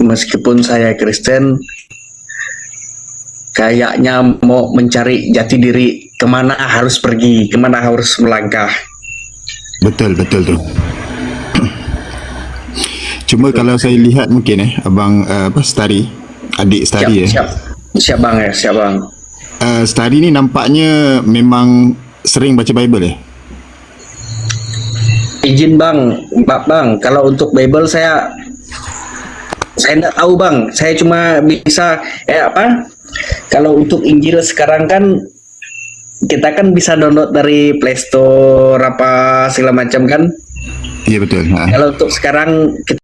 meskipun saya Kristen, kayaknya mau mencari jati diri, kemana harus pergi, kemana harus melangkah. Betul tuh. Cuma kalau saya lihat mungkin abang Stari, adik Stari Siap bang. Stari ni nampaknya memang sering baca Bible Izin bang, kalau untuk Bible saya tidak tahu bang. Saya cuma bisa kalau untuk Injil sekarang kan kita kan bisa download dari Play Store apa segala macam kan. Iya betul. Kalau untuk sekarang kita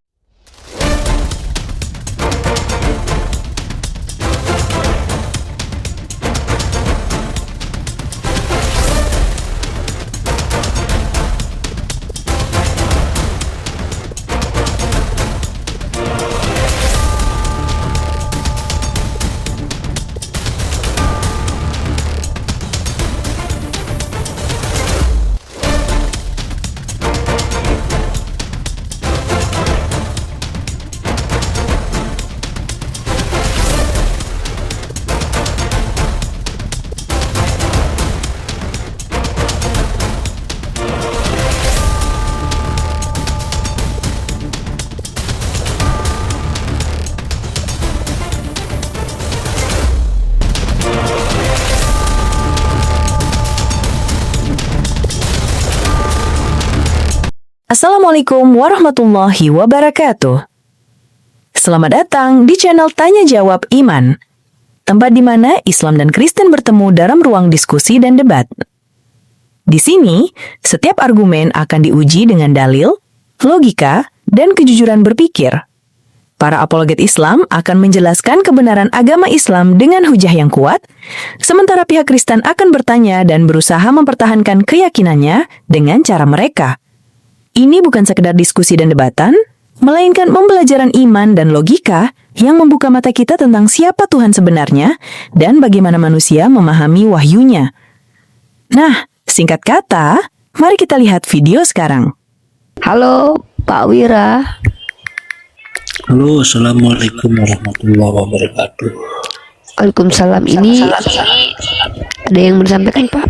Assalamualaikum warahmatullahi wabarakatuh. Selamat datang di channel Tanya Jawab Iman, tempat di mana Islam dan Kristen bertemu dalam ruang diskusi dan debat. Di sini, setiap argumen akan diuji dengan dalil, logika, dan kejujuran berpikir. Para apologet Islam akan menjelaskan kebenaran agama Islam dengan hujah yang kuat, sementara pihak Kristen akan bertanya dan berusaha mempertahankan keyakinannya dengan cara mereka. Ini bukan sekedar diskusi dan debatan, melainkan pembelajaran iman dan logika yang membuka mata kita tentang siapa Tuhan sebenarnya dan bagaimana manusia memahami wahyunya. Nah, singkat kata, mari kita lihat video sekarang. Halo, Pak Wira. Halo, Assalamualaikum warahmatullahi wabarakatuh. Waalaikumsalam. Ini ada yang mau disampaikan, Pak?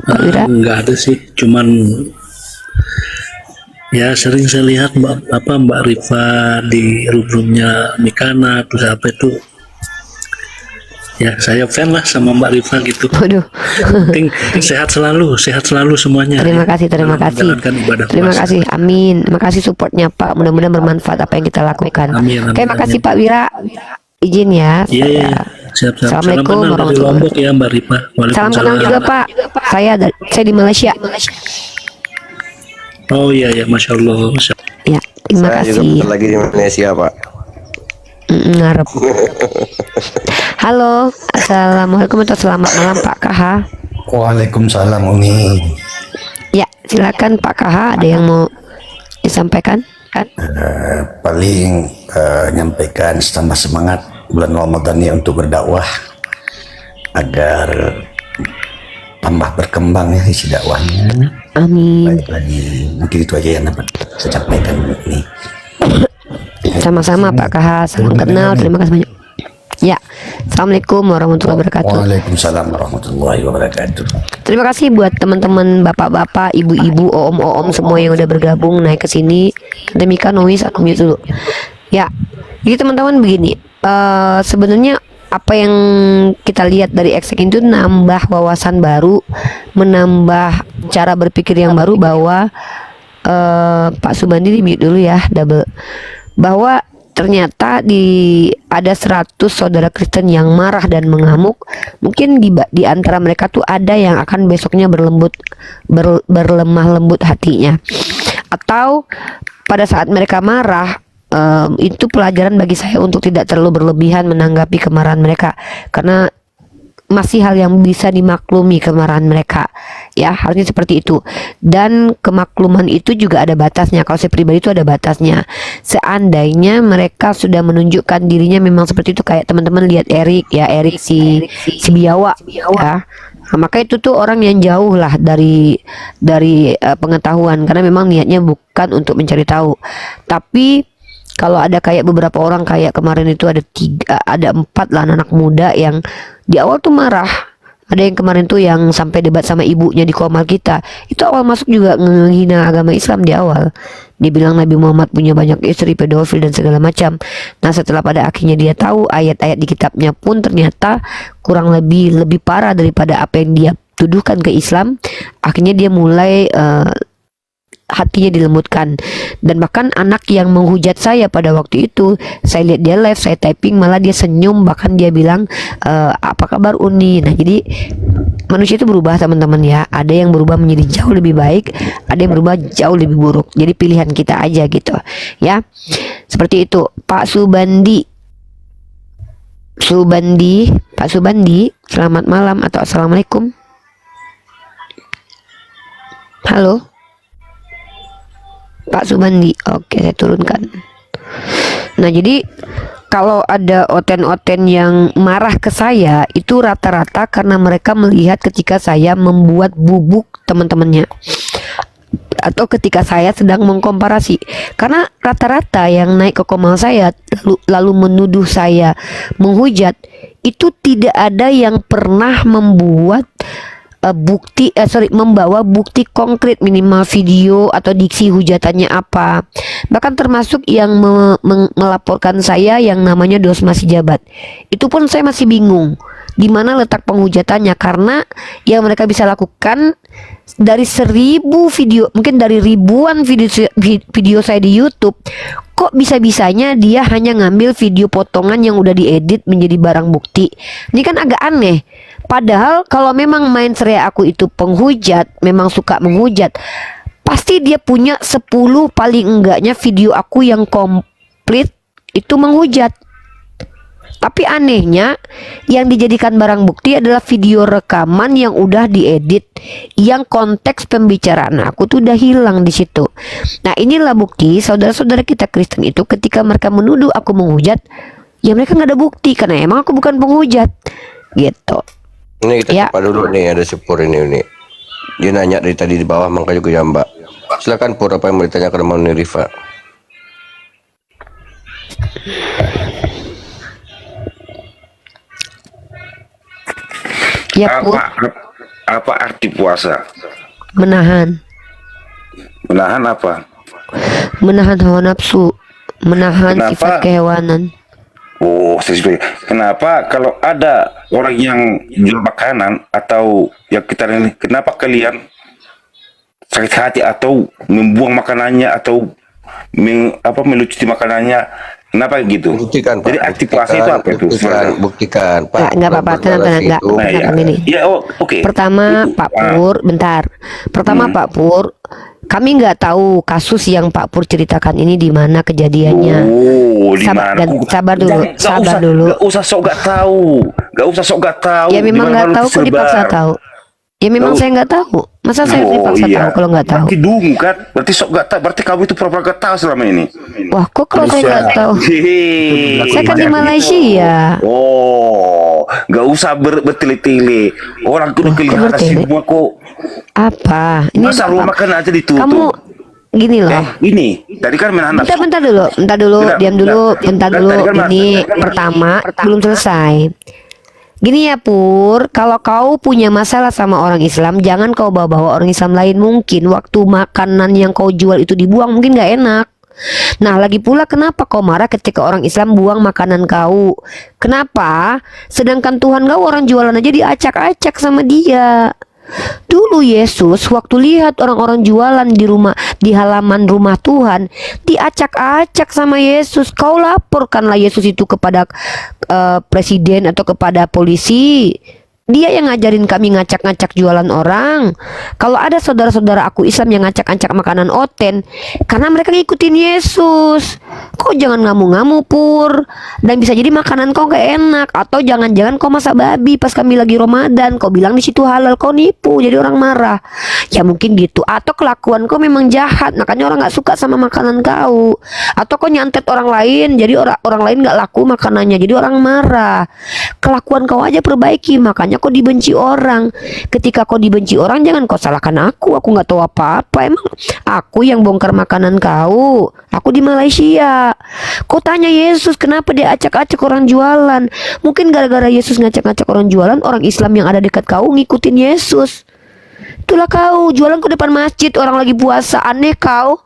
Pak Wira? Enggak ada sih, cuman ya sering saya lihat Mbak Rifa di room-roomnya Mikana terus apa itu, ya saya fan lah sama Mbak Rifa gitu. Waduh. Penting sehat selalu semuanya. Terima kasih. Terima kasih. Amin. Makasih supportnya, Pak. Mudah-mudahan bermanfaat apa yang kita lakukan. Amin. Oke, makasih Pak Wira. Izin ya. Iya. Siap. Assalamualaikum Salam kenal dari Lombok ya Mbak Rifa. Salam kenal juga, Pak. Saya di Malaysia. Oh iya, Masya Allah. Ya, terima kasih. Saya juga lagi di Malaysia, Pak. Ngarep. Halo, assalamualaikum atau selamat malam Pak KH. Waalaikumsalam Umi. Ya, silakan Pak KH, ada yang mau disampaikan? Paling nyampaikan tambah semangat bulan Ramadan ini untuk berdakwah agar tambah berkembang ya isi dakwahnya. Amin. Baik lagi, mungkin itu aja yang dapat saya sampaikan ini. Sama-sama Pak KH, salam kenal, terima kasih banyak. Ya, Assalamualaikum warahmatullahi wabarakatuh. Waalaikumsalam warahmatullahi wabarakatuh. Terima kasih buat teman-teman bapak-bapak, ibu-ibu, om-om semua yang udah bergabung naik ke sini. Demikian Nois aku mute dulu. Ya, jadi teman-teman begini, sebenarnya apa yang kita lihat dari eksek itu nambah wawasan baru, menambah cara berpikir yang baru bahwa Pak Subandi di mute dulu ya, double, bahwa ternyata ada 100 saudara Kristen yang marah dan mengamuk. Mungkin di antara mereka tuh ada yang akan besoknya berlemah lembut hatinya, atau pada saat mereka marah, itu pelajaran bagi saya untuk tidak terlalu berlebihan menanggapi kemarahan mereka, karena masih hal yang bisa dimaklumi kemarahan mereka, ya harusnya seperti itu. Dan kemakluman itu juga ada batasnya. Kalau saya pribadi itu ada batasnya. Seandainya mereka sudah menunjukkan dirinya memang seperti itu, kayak teman-teman lihat Erik si Biawa ya. Nah, maka itu tuh orang yang jauh lah dari pengetahuan, karena memang niatnya bukan untuk mencari tahu, tapi kalau ada kayak beberapa orang kayak kemarin itu ada 4 lah anak muda yang di awal tuh marah. Ada yang kemarin tuh yang sampai debat sama ibunya di komal kita. Itu awal masuk juga menghina agama Islam di awal. Dia bilang Nabi Muhammad punya banyak istri, pedofil dan segala macam. Nah, setelah pada akhirnya dia tahu ayat-ayat di kitabnya pun ternyata kurang lebih parah daripada apa yang dia tuduhkan ke Islam. Akhirnya dia mulai hatinya dilembutkan. Dan bahkan anak yang menghujat saya pada waktu itu, saya lihat dia live, saya typing, malah dia senyum, bahkan dia bilang apa kabar Uni. Nah, jadi manusia itu berubah teman-teman ya. Ada yang berubah menjadi jauh lebih baik, ada yang berubah jauh lebih buruk. Jadi pilihan kita aja gitu ya. Seperti itu. Pak Subandi, Pak Subandi, selamat malam atau assalamualaikum. Halo Pak Subandi, oke saya turunkan. Nah, jadi kalau ada oten-oten yang marah ke saya, itu rata-rata karena mereka melihat ketika saya membuat bubuk teman-temannya, atau ketika saya sedang mengkomparasi. Karena rata-rata yang naik ke komal saya lalu menuduh saya menghujat, itu tidak ada yang pernah membuat membawa bukti konkret, minimal video atau diksi hujatannya apa. Bahkan termasuk yang melaporkan saya yang namanya Dos Masih Jabat. Itu pun saya masih bingung di mana letak penghujatannya, karena yang mereka bisa lakukan dari 1000 video, mungkin dari ribuan video saya di YouTube, kok bisa-bisanya dia hanya ngambil video potongan yang udah diedit menjadi barang bukti. Ini kan agak aneh. Padahal kalau memang main seria aku itu penghujat, memang suka menghujat, pasti dia punya 10 paling enggaknya video aku yang komplit itu menghujat. Tapi anehnya yang dijadikan barang bukti adalah video rekaman yang udah diedit, yang konteks pembicaraan aku tuh udah hilang di situ. Nah, inilah bukti saudara-saudara kita Kristen itu ketika mereka menuduh aku menghujat, ya mereka nggak ada bukti karena emang aku bukan penghujat gitu. Ini kita Ya. sapa dulu nih, ada si Pur ini. Dia nanya dari tadi di bawah, makanya juga ya Mbak. Silakan Pur, apa yang mau ditanyakan sama Nuni Rifa? Ya Pur, Apa arti puasa? menahan apa? menahan hawa nafsu, menahan Kenapa? sifat kehewanan. Oh, kenapa kalau ada orang yang jual makanan atau yang kita ini, kenapa kalian sakit hati atau membuang makanannya atau melucuti makanannya? Kenapa gitu? Buktikan, Pak. Jadi arti puasa itu apa itu? Buktikan, Pak. Nggak apa-apa, tenang, Itu. Nah, ya. ini. Ya, oke. Pertama Pak Pur, bentar. Pertama Pak Pur, kami nggak tahu kasus yang Pak Pur ceritakan ini di mana kejadiannya. Oh, di Sabar, mana? sabar dulu, Nggak sabar usah, dulu. Nggak usah sok nggak tahu. Nggak usah sok nggak tahu. Ya memang Di nggak mana-mana tahu kok dipaksa tersebar. tahu. Ya memang Tahu. saya nggak tahu. Masa saya dipaksa tahu kalau nggak tahu? Berarti dungu kan? Berarti sok nggak tahu. Berarti kamu itu pura-pura nggak tahu selama ini. Wah, kok kalau saya nggak tahu? Hehehe. Saya kan di Malaysia. Oh, nggak usah bertele-tele. Orang kudu kelihatan bertele? semua kok. Apa? Ini Masa apa? rumah makan aja ditutup? Kamu gini loh. Ini tadi kan main anak. Bentar dulu, Bentar, diam dulu, bentar bentar. dulu. Tadi kan Ini Mas- pertama belum selesai. Gini ya Pur, kalau kau punya masalah sama orang Islam, jangan kau bawa-bawa orang Islam lain. Mungkin waktu makanan yang kau jual itu dibuang, mungkin nggak enak. Nah, lagi pula kenapa kau marah ketika orang Islam buang makanan kau? Kenapa? Sedangkan Tuhan kau orang jualan aja diacak-acak sama dia. Dulu Yesus waktu lihat orang-orang jualan di halaman rumah Tuhan, diacak-acak sama Yesus. Kau laporkanlah Yesus itu kepada presiden atau kepada polisi. Dia yang ngajarin kami ngacak-ngacak jualan orang. Kalau ada saudara-saudara aku Islam yang ngacak-ngacak makanan oten, karena mereka ngikutin Yesus. Kau jangan ngamu-ngamu Pur. Dan bisa jadi makanan kau gak enak, atau jangan-jangan kau masak babi pas kami lagi Ramadan, kau bilang di situ halal, kau nipu, jadi orang marah. Ya mungkin gitu. Atau kelakuan kau memang jahat, makanya orang gak suka sama makanan kau. Atau kau nyantet orang lain, jadi orang lain gak laku makanannya, jadi orang marah. Kelakuan kau aja perbaiki, makanya kau dibenci orang. Ketika kau dibenci orang, jangan kau salahkan aku nggak tahu apa-apa. Emang aku yang bongkar makanan kau? Aku di Malaysia. Kau tanya Yesus kenapa dia acak-acak orang jualan. Mungkin gara-gara Yesus ngacak-ngacak orang jualan, orang Islam yang ada dekat kau ngikutin Yesus. Itulah kau jualan ke depan masjid, orang lagi puasa, aneh kau.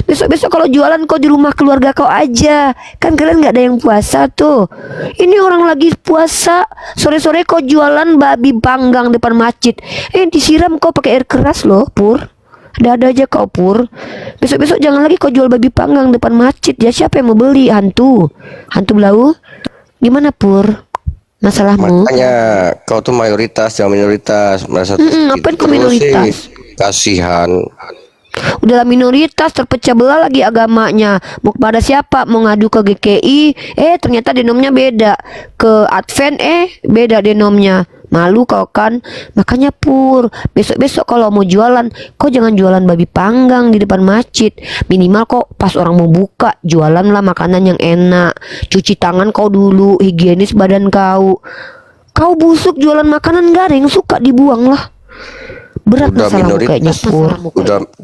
Besok-besok kalau jualan kau di rumah keluarga kau aja. Kan kalian gak ada yang puasa tuh. Ini orang lagi puasa, sore-sore kau jualan babi panggang depan masjid. Disiram kau pakai air keras loh, Pur. Ada aja kau, Pur. Besok-besok jangan lagi kau jual babi panggang depan masjid. Ya siapa yang mau beli? Hantu belau. Gimana, Pur? Masalahmu? Makanya kau tuh mayoritas, jangan minoritas. Merasa ngapain kau minoritas? Kasihan. Udahlah minoritas, terpecah belah lagi agamanya. Mau kepada siapa? Mau ngadu ke GKI? Ternyata denomnya beda. Ke Advent beda denomnya. Malu kau kan. Makanya Pur, besok-besok kalau mau jualan, kau jangan jualan babi panggang di depan masjid. Minimal kok pas orang mau buka, jualanlah makanan yang enak. Cuci tangan kau dulu, higienis badan kau. Kau busuk jualan makanan, gak ada yang suka, dibuang lah. Berat Udah masalahmu kayaknya, Pur.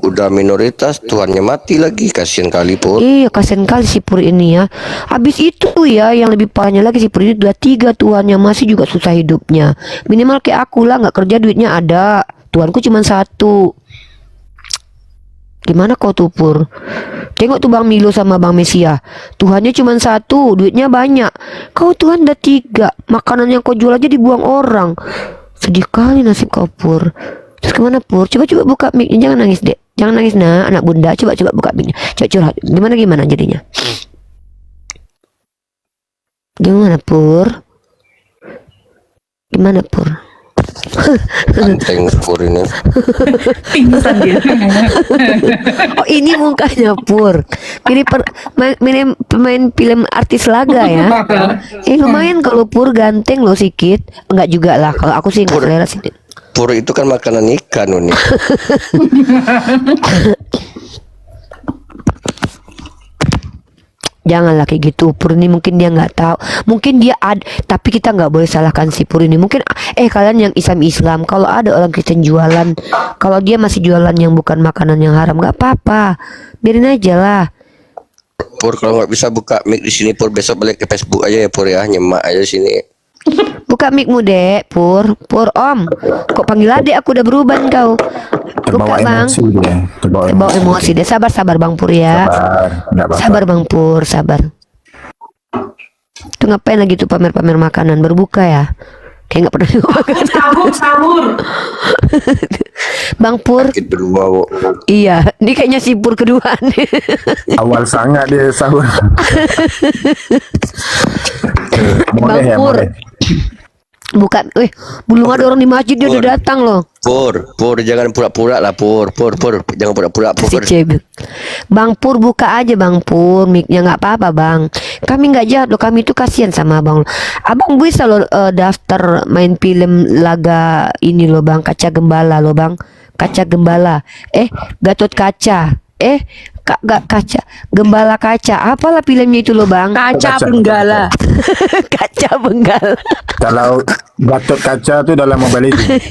Udah minoritas, Tuhannya mati lagi. Kasihan kali, Pur. Iya, kasihan kali si Pur ini ya. Habis itu ya, yang lebih parahnya lagi si Pur ini udah 3 Tuhannya, masih juga susah hidupnya. Minimal kayak aku lah, nggak kerja duitnya ada. Tuhanku cuma 1. Gimana kau tuh, Pur? Tengok tuh Bang Milo sama Bang Mesia. Tuhannya cuma 1, duitnya banyak. Kau Tuhan udah 3. Makanan yang kau jual aja dibuang orang. Sedih kali nasib kau, Pur. Terus kemana, Pur? Coba buka mic-nya. Jangan nangis, Dek. Jangan nangis, nah, anak bunda. Coba buka mic-nya. Coba curhat. Gimana jadinya? Gimana, Pur? Gimana, Pur? Ganteng Pur ini. Pingsan dia. Oh, ini mukanya Pur. Ini pemain film artis laga ya. Lumayan kalau Pur ganteng loh sikit. Enggak juga lah. Kalau aku sih enggak selera sih. Pur itu kan makanan ikan, Uni. Janganlah kayak gitu. Pur ini mungkin dia nggak tahu. Mungkin dia ada, tapi kita nggak boleh salahkan si Pur ini. Mungkin kalian yang Islam, kalau ada orang Kristen jualan, kalau dia masih jualan yang bukan makanan yang haram, nggak apa-apa. Biarin aja lah. Pur kalau nggak bisa buka mic di sini, Pur besok balik ke Facebook aja ya, Pur ya. Nyemak aja sini. Buka micmu, Dek. Pur Om. Kok panggil adek, aku udah berubah kau. Buka, Bang. Terbawa emosi deh. Sabar Bang Pur ya. Sabar Bang Pur, sabar. Tuh ngapain lagi tuh pamer-pamer makanan? Berbuka ya? Kayak nggak pernah makan. Sahur. Bang Pur. Sakit berdua, Iya, ini kayaknya si Pur kedua nih. Awal sangat dia sahur. Bang Pur. Bukan, belum ada orang di masjid dia udah datang loh. Pur jangan pura-pura lah, Pur jangan pura-pura, Pur. Si Cebit. Bang Pur buka aja Bang Pur, mic-nya nggak apa-apa Bang. Kami nggak jahat loh, kami itu kasihan sama Abang. Abang bisa loh daftar main film laga ini loh Bang, Kaca Gembala loh Bang. Kaca Gembala. Gatot Kaca. Kaca Gembala Kaca. Apalah filmnya itu loh Bang. Kaca Benggala. Kaca Benggala. Kalau Gatot Kaca tuh dalam Mobile Legends.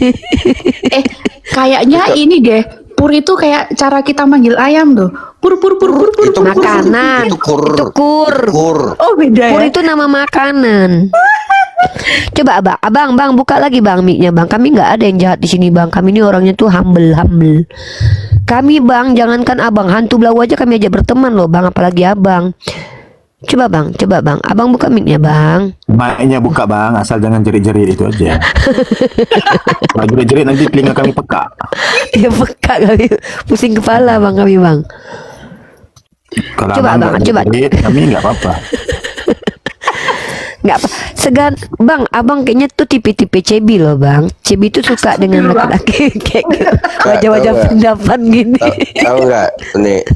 Kayaknya ini deh. Pur itu kayak cara kita manggil ayam tuh. Pur. Itu makanan. Itu kur. Oh beda Pur ya. itu nama makanan. Coba Bang buka lagi Bang mic-nya Bang. Kami nggak ada yang jahat di sini Bang. Kami ini orangnya tuh humble. Kami Bang, jangankan Abang, hantu belau aja kami aja berteman loh Bang, apalagi Abang. Coba Bang. Abang buka mic-nya Bang. Mic-nya buka Bang, asal jangan jerit-jerit itu aja. Kalau jerit-jerit nanti telinga kami peka. Ya peka kami, pusing kepala Bang kami Bang. Kalau Coba, abang Bang, coba. jerit, kami nggak apa-apa. Nggak apa, segan Bang, Abang kayaknya tuh tipe-tipe Cebi loh Bang. Cebi tuh suka dengan laki-laki kayak gitu. Wajah-wajah pendapat gini. Tahu nggak, nih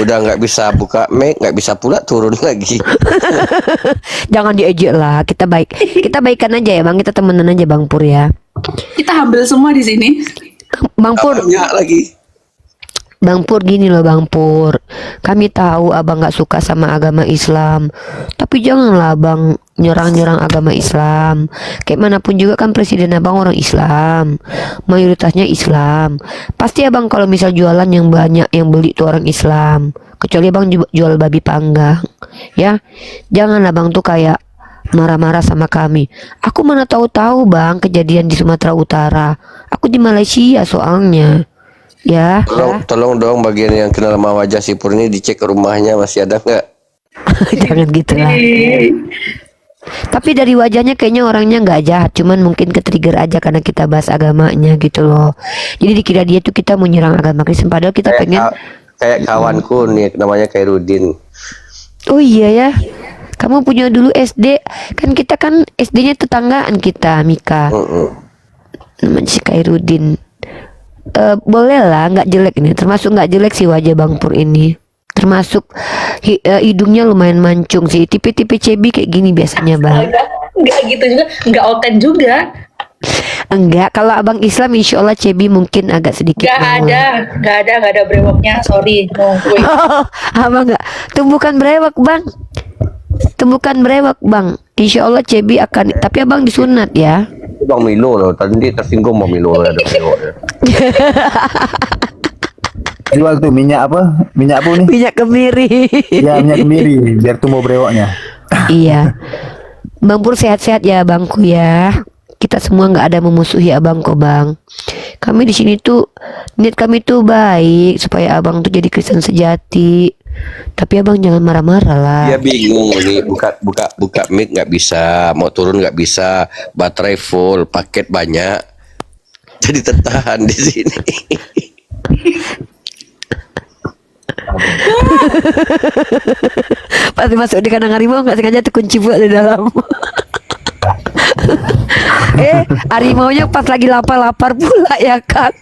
udah nggak bisa buka mic, nggak bisa pula turun lagi. Jangan diejek lah, kita baikan aja ya Bang, kita temenan aja Bang Pur ya. Kita humble semua di sini. Bang Pur, Banyak lagi. Bang Pur gini loh Bang Pur, kami tahu Abang nggak suka sama agama Islam, tapi janganlah Abang nyerang agama Islam. Kayak manapun juga kan presiden Abang orang Islam, mayoritasnya Islam. Pasti Abang kalau misal jualan yang banyak yang beli tuh orang Islam. kecuali abang jual babi panggang. Ya, jangan abang tuh kayak marah-marah sama kami. Aku mana tahu-tahu bang kejadian di Sumatera Utara. Aku di Malaysia soalnya. Ya. Tolong dong bagian yang kenal sama wajah si Pur ini dicek rumahnya masih ada nggak? Jangan gitu lah. Tapi dari wajahnya kayaknya orangnya nggak jahat, cuman mungkin ke-trigger aja karena kita bahas agamanya gitu loh. Jadi dikira dia tuh kita mau nyerang agama Kristen, padahal kita pengen. Kayak kawanku nih namanya Khairudin. Oh iya ya. Kamu punya dulu SD, kan kita kan SD-nya tetanggaan kita, Mika. Namanya si Khairudin. Boleh lah, nggak jelek ini. Termasuk nggak jelek sih wajah Bang Pur ini. Termasuk hidungnya lumayan mancung sih. Tipe-tipe cebi kayak gini biasanya bang. Enggak gitu juga, enggak oten juga. Enggak, kalau abang Islam insya Allah cebi mungkin agak sedikit. Enggak ada brewoknya, sorry. No, wait. Abang enggak, tumbukan brewok bang. Tumbukan brewok bang. Insya Allah cebi akan, tapi abang disunat ya. Bang Milo loh, tadi tersinggung Bang Milo ada brewoknya. Jual tuh minyak apa? Minyak apa nih? Minyak kemiri. Ya, minyak kemiri biar tumbuh brewoknya. Iya. Bang Pur sehat-sehat ya bangku ya. Kita semua nggak ada memusuhi abang kok bang. Kami di sini tuh niat kami tuh baik supaya abang tuh jadi Kristen sejati. Tapi abang jangan marah-marah lah. Dia bingung nih, buka mic nggak bisa, mau turun nggak bisa, baterai full, paket banyak, jadi tertahan di sini. Pas masuk di kandang harimau nggak sengaja terkunci buat di dalam. Harimaunya pas lagi lapar-lapar pula ya kan.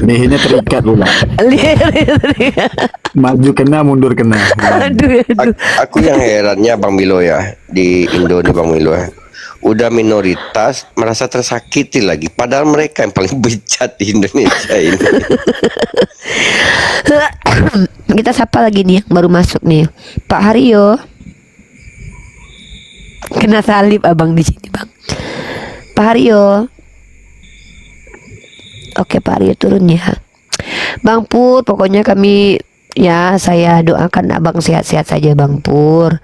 Lehernya terikat pula. Maju kena, mundur kena. Aduh. Aku yang herannya Bang Milo ya, di Indo nih Bang Milo ya, udah minoritas merasa tersakiti lagi, padahal mereka yang paling bejat di Indonesia ini. Kita sapa lagi nih yang baru masuk nih, Pak Haryo. Kena salib abang di sini bang. Pak Haryo. Oke Pak Haryo turun ya. Bang Pur, pokoknya kami ya saya doakan abang sehat-sehat saja Bang Pur.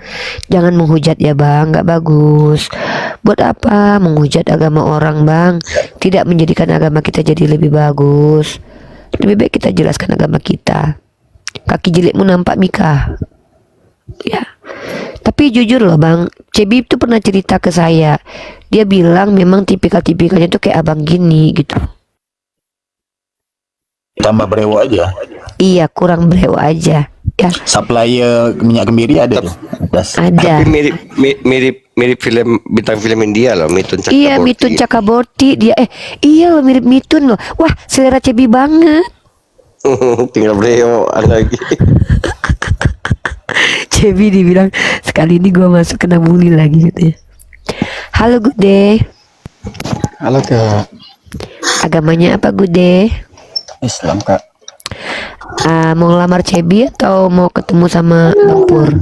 Jangan menghujat ya bang, nggak bagus. Buat apa menghujat agama orang bang? Tidak menjadikan agama kita jadi lebih bagus. Lebih baik kita jelaskan agama kita. Kaki jelekmu nampak Mika. Ya. Tapi jujur loh bang, Cebi itu pernah cerita ke saya. Dia bilang memang tipikal-tipikalnya tuh kayak abang gini gitu. Tambah brewok aja. Iya, kurang brewok aja. Ya. Supplier minyak kemiri ada tuh atas. Ada. Tapi mirip film bintang film India loh, Mitun Cakaborty. Iya, Mitun Cakaborty dia. Iya loh, mirip Mitun loh. Wah, selera Cebi banget. Tinggal brewok lagi. Cebi dibilang sekali ini gua masuk kena bully lagi gitu ya. Halo Gude. Halo Kak. Agamanya apa Gude? Islam Kak. Mau ngelamar Cebi atau mau ketemu sama Bang Pur?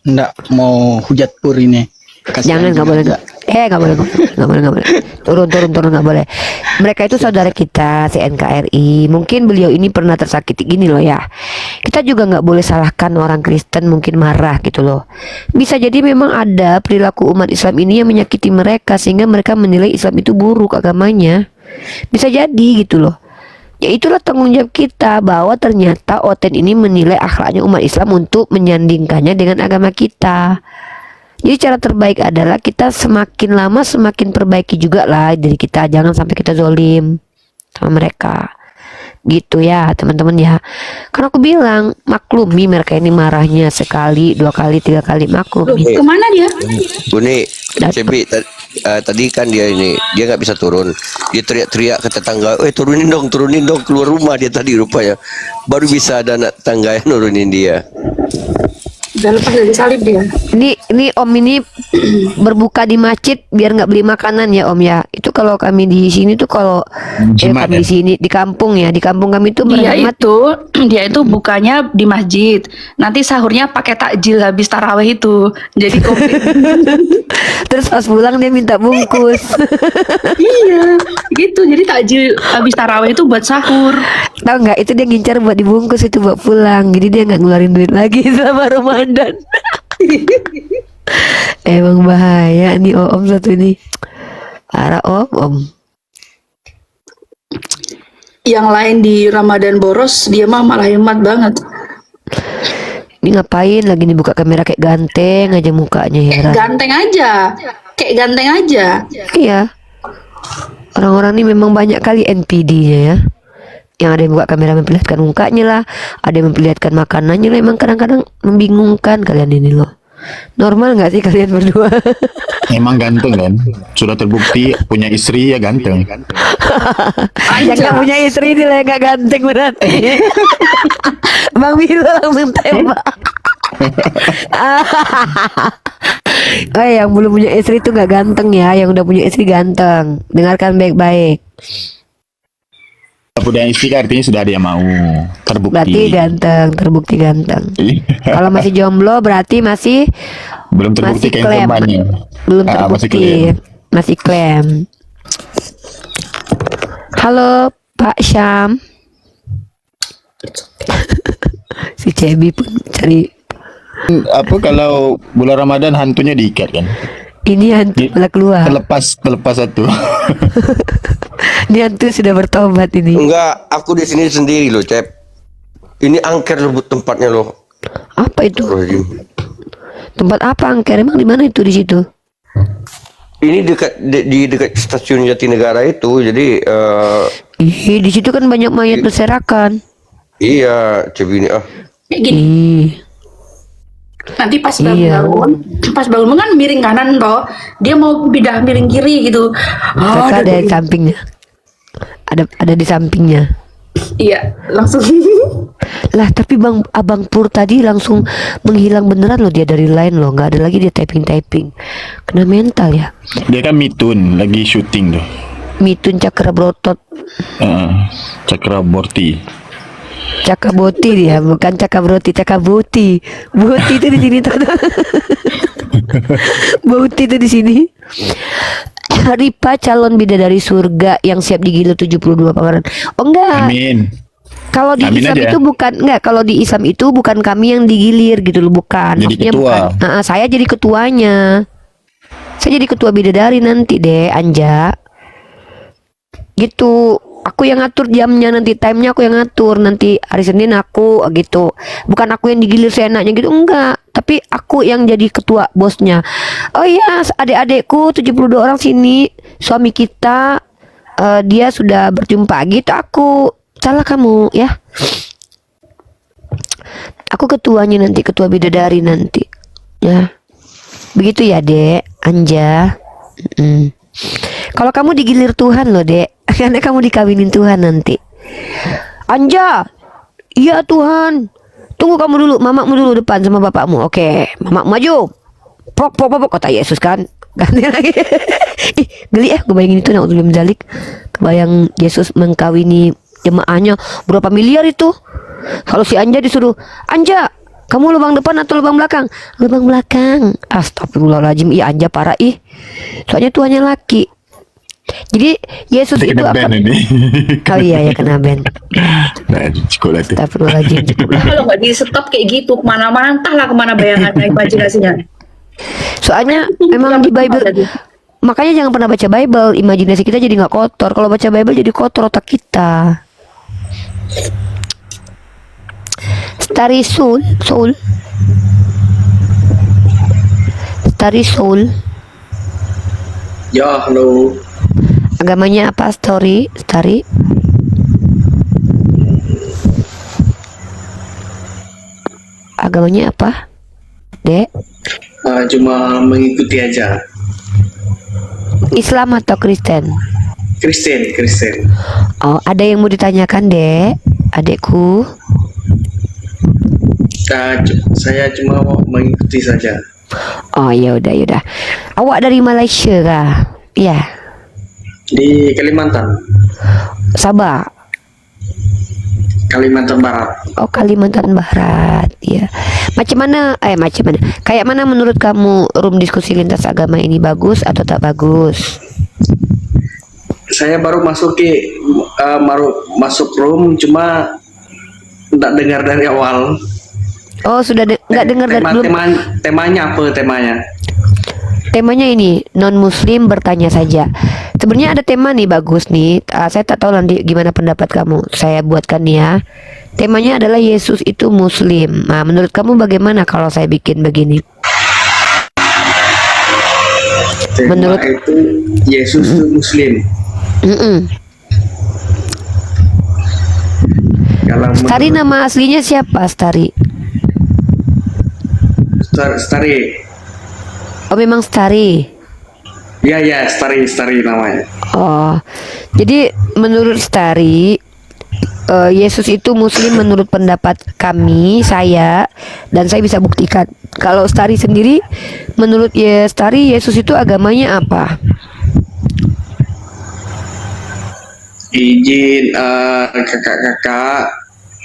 Enggak mau hujat Pur ini. Jangan, nggak boleh. Nggak boleh. Turun nggak boleh. Mereka itu saudara kita, CNKRI. Mungkin beliau ini pernah tersakiti gini loh ya. Kita juga nggak boleh salahkan orang Kristen mungkin marah gitu loh. Bisa jadi memang ada perilaku umat Islam ini yang menyakiti mereka sehingga mereka menilai Islam itu buruk agamanya. Bisa jadi gitu loh. Ya itulah tanggung jawab kita bahwa ternyata Oten ini menilai akhlaknya umat Islam untuk menyandingkannya dengan agama kita. Jadi cara terbaik adalah kita semakin lama semakin perbaiki juga lah diri kita. Jangan sampai kita zolim sama mereka. Gitu ya teman-teman ya. Karena aku bilang maklumi mereka ini marahnya sekali, 2 kali, 3 kali, maklumi. Kemana dia? Buni, Cebi tadi kan dia nggak bisa turun. Dia teriak-teriak ke tetangga, turunin dong keluar rumah dia tadi rupanya. Baru bisa ada anak tetangga yang nurunin dia. Udah lepas dari salib dia. Ini Om ini berbuka di masjid biar nggak beli makanan ya Om ya. Itu kalau kami di sini tuh kalau Jimat, kami di sini di kampung ya, di kampung kami tuh berhemat. Dia itu bukanya di masjid. Nanti sahurnya pakai takjil habis taraweh itu. Jadi komplit. Terus pas pulang dia minta bungkus. Iya, gitu. Jadi takjil habis taraweh itu buat sahur. Tahu nggak? Itu dia ngincar buat dibungkus itu buat pulang. Jadi dia nggak ngeluarin duit lagi selama Ramadan. Emang bahaya nih Om satu ini. Parah Om. Yang lain di Ramadan boros, dia mah malah hemat banget. Ini ngapain lagi nih buka kamera kayak ganteng aja mukanya heran. Ganteng aja. Kayak ganteng aja. Iya. Orang-orang ini memang banyak kali NPD-nya ya. Yang ada yang buka kamera memperlihatkan mukanya lah, ada yang memperlihatkan makanannya lah. Emang kadang-kadang membingungkan kalian ini loh. Normal nggak sih kalian berdua? Emang ganteng kan? Sudah terbukti punya istri ya ganteng. Yang nggak punya istri ini lah yang nggak ganteng berarti. Bang Milo langsung tembak. Oh, yang belum punya istri itu nggak ganteng ya, yang udah punya istri ganteng. Dengarkan baik-baik. Punya istri kan artinya sudah ada yang mau. Berarti Terbukti. terbukti ganteng. Kalau masih jomblo berarti masih Belum terbukti masih klaim. keinformannya. Belum Masih terbukti. klaim. Masih klaim. Halo Pak Syam. Si Cebi pun cari. Apa kalau bulan Ramadan hantunya diikat kan? Ini hantu malah keluar. Terlepas satu. Ini hantu sudah bertobat ini. Enggak, aku di sini sendiri loh, Cep. Ini angker loh tempatnya loh. Apa itu? Astagfirullahaladzim. Tempat apa angker? Emang di mana itu di situ? Ini di dekat stasiun Jatinegara itu, jadi Ih, di situ kan banyak mayat berserakan. iya, Cep ini Kayak gini. Ih, Nanti pas Iya. bangun kan miring kanan toh. Dia mau pindah miring kiri gitu. kakak ada di sampingnya. Ada di sampingnya. Iya, langsung. Lah tapi Abang Pur tadi langsung menghilang beneran loh dia dari line loh. Nggak ada lagi dia typing. Kena mental ya. Dia kan mitun lagi syuting tuh. Mitun Cakra Brotot. Cakraborty. Cakaboti dia, bukan Cakabroti, Cakaboti. Boti itu di sini tuh. Boti itu di sini. Ripa calon bidadari surga yang siap digilir 72 pangeran. Oh enggak. Amin. Kalau di Amin Islam aja. itu bukan enggak, kalau di Islam itu bukan kami yang digilir gitu loh, bukan. Jadi Maksudnya ketua. bukan. Saya jadi ketuanya. Saya jadi ketua bidadari nanti deh, Anja. Gitu. Aku yang ngatur jamnya nanti, timenya aku yang ngatur nanti hari Senin aku gitu. Bukan aku yang digilir seenaknya gitu, enggak. Tapi aku yang jadi ketua bosnya. Oh iya, adik-adikku 72 orang sini, suami kita dia sudah berjumpa gitu. Aku salah kamu ya. Aku ketuanya nanti, ketua bidadari nanti. Ya. Begitu ya, Dek, Anja. Kalau kamu digilir Tuhan loh, Dek. Karena kamu dikawinin Tuhan nanti. Anja. Iya Tuhan. Tunggu kamu dulu, mamamu dulu depan sama bapakmu. Oke, mama maju. Pok kata Yesus kan. Ganti lagi. Ih, geli ya, gue bayangin itu naudzubillah min dzalik. Kebayang Yesus mengkawini jemaahnya berapa miliar itu. Kalau si Anja disuruh, Anja, kamu lubang depan atau lubang belakang? Lubang belakang. Astagfirullahaladzim, iya Anja parah ih. Soalnya Tuhannya laki. Jadi Yesus itu Kena apa? ban ini. Oh iya ya kena ban. Nah, cukup lah tuh. Astagfirullahaladzim. Kalau nggak di stop kayak gitu, kemana-mana entahlah kemana bayangannya, imajinasinya. Soalnya memang di Bible, makanya jangan pernah baca Bible, imajinasi kita jadi nggak kotor. Kalau baca Bible jadi kotor otak kita. Starry Soul. Ya, halo. Agamanya apa? Starry. Agamanya apa, Dek? Cuma mengikuti aja. Islam atau Kristen? Kristen. Oh, ada yang mau ditanyakan, Dek? Adekku. Saya cuma mau mengikuti saja. Oh ya udah ya udah. Awak dari Malaysia kah? Iya. Di Kalimantan, Sabah. Kalimantan Barat. Oh Kalimantan Barat, ya. Macam mana? Kayak mana menurut kamu room diskusi lintas agama ini, bagus atau tak bagus? Saya baru masuk room, cuma tidak dengar dari awal. Oh sudah nggak dengar dari belum? Temanya apa temanya? Temanya ini non muslim bertanya saja. Sebenarnya ada tema nih bagus nih. Saya tak tahu nanti gimana pendapat kamu. Saya buatkan nih ya. Temanya adalah Yesus itu muslim. Nah, menurut kamu bagaimana kalau saya bikin begini? Tema itu Yesus itu Muslim. Kalau Stari nama aslinya siapa, Stari? Stari. Oh memang Stari. Ya, Stari namanya. Oh, jadi menurut Stari, Yesus itu Muslim menurut pendapat kami, saya, dan saya bisa buktikan. Kalau Stari sendiri, menurut Stari, Yesus itu agamanya apa? Izin kakak-kakak,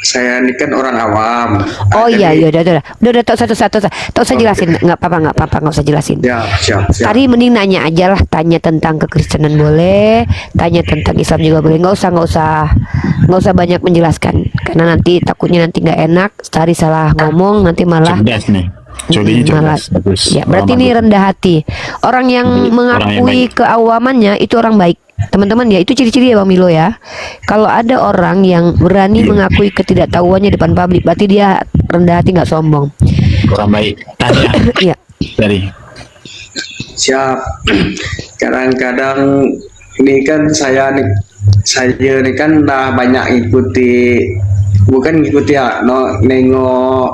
saya ini kan orang awam. Oh iya, udah tahu satu-satu. Tahu saya jelasin, nggak apa-apa, nggak usah jelasin. Ya, siap. Tadi mending nanya aja lah, tanya tentang kekristenan boleh, tanya tentang Islam juga boleh, nggak usah banyak menjelaskan, karena nanti takutnya nanti nggak enak, Tari salah ngomong, nanti malah Cerdas nih. Jodinya malah, cerdas. Bagus. ya berarti ini rendah hati. Orang yang Orang yang mengakui baik. keawamannya itu orang baik. Teman-teman ya, itu ciri-ciri ya Bang Milo ya. Kalau ada orang yang berani mengakui ketidaktahuannya depan publik, berarti dia rendah hati, nggak sombong. Orang baik. Tanya. Iya. Dari. Siap. Kadang-kadang ini kan saya ini kan dah banyak ngikuti ya, nengok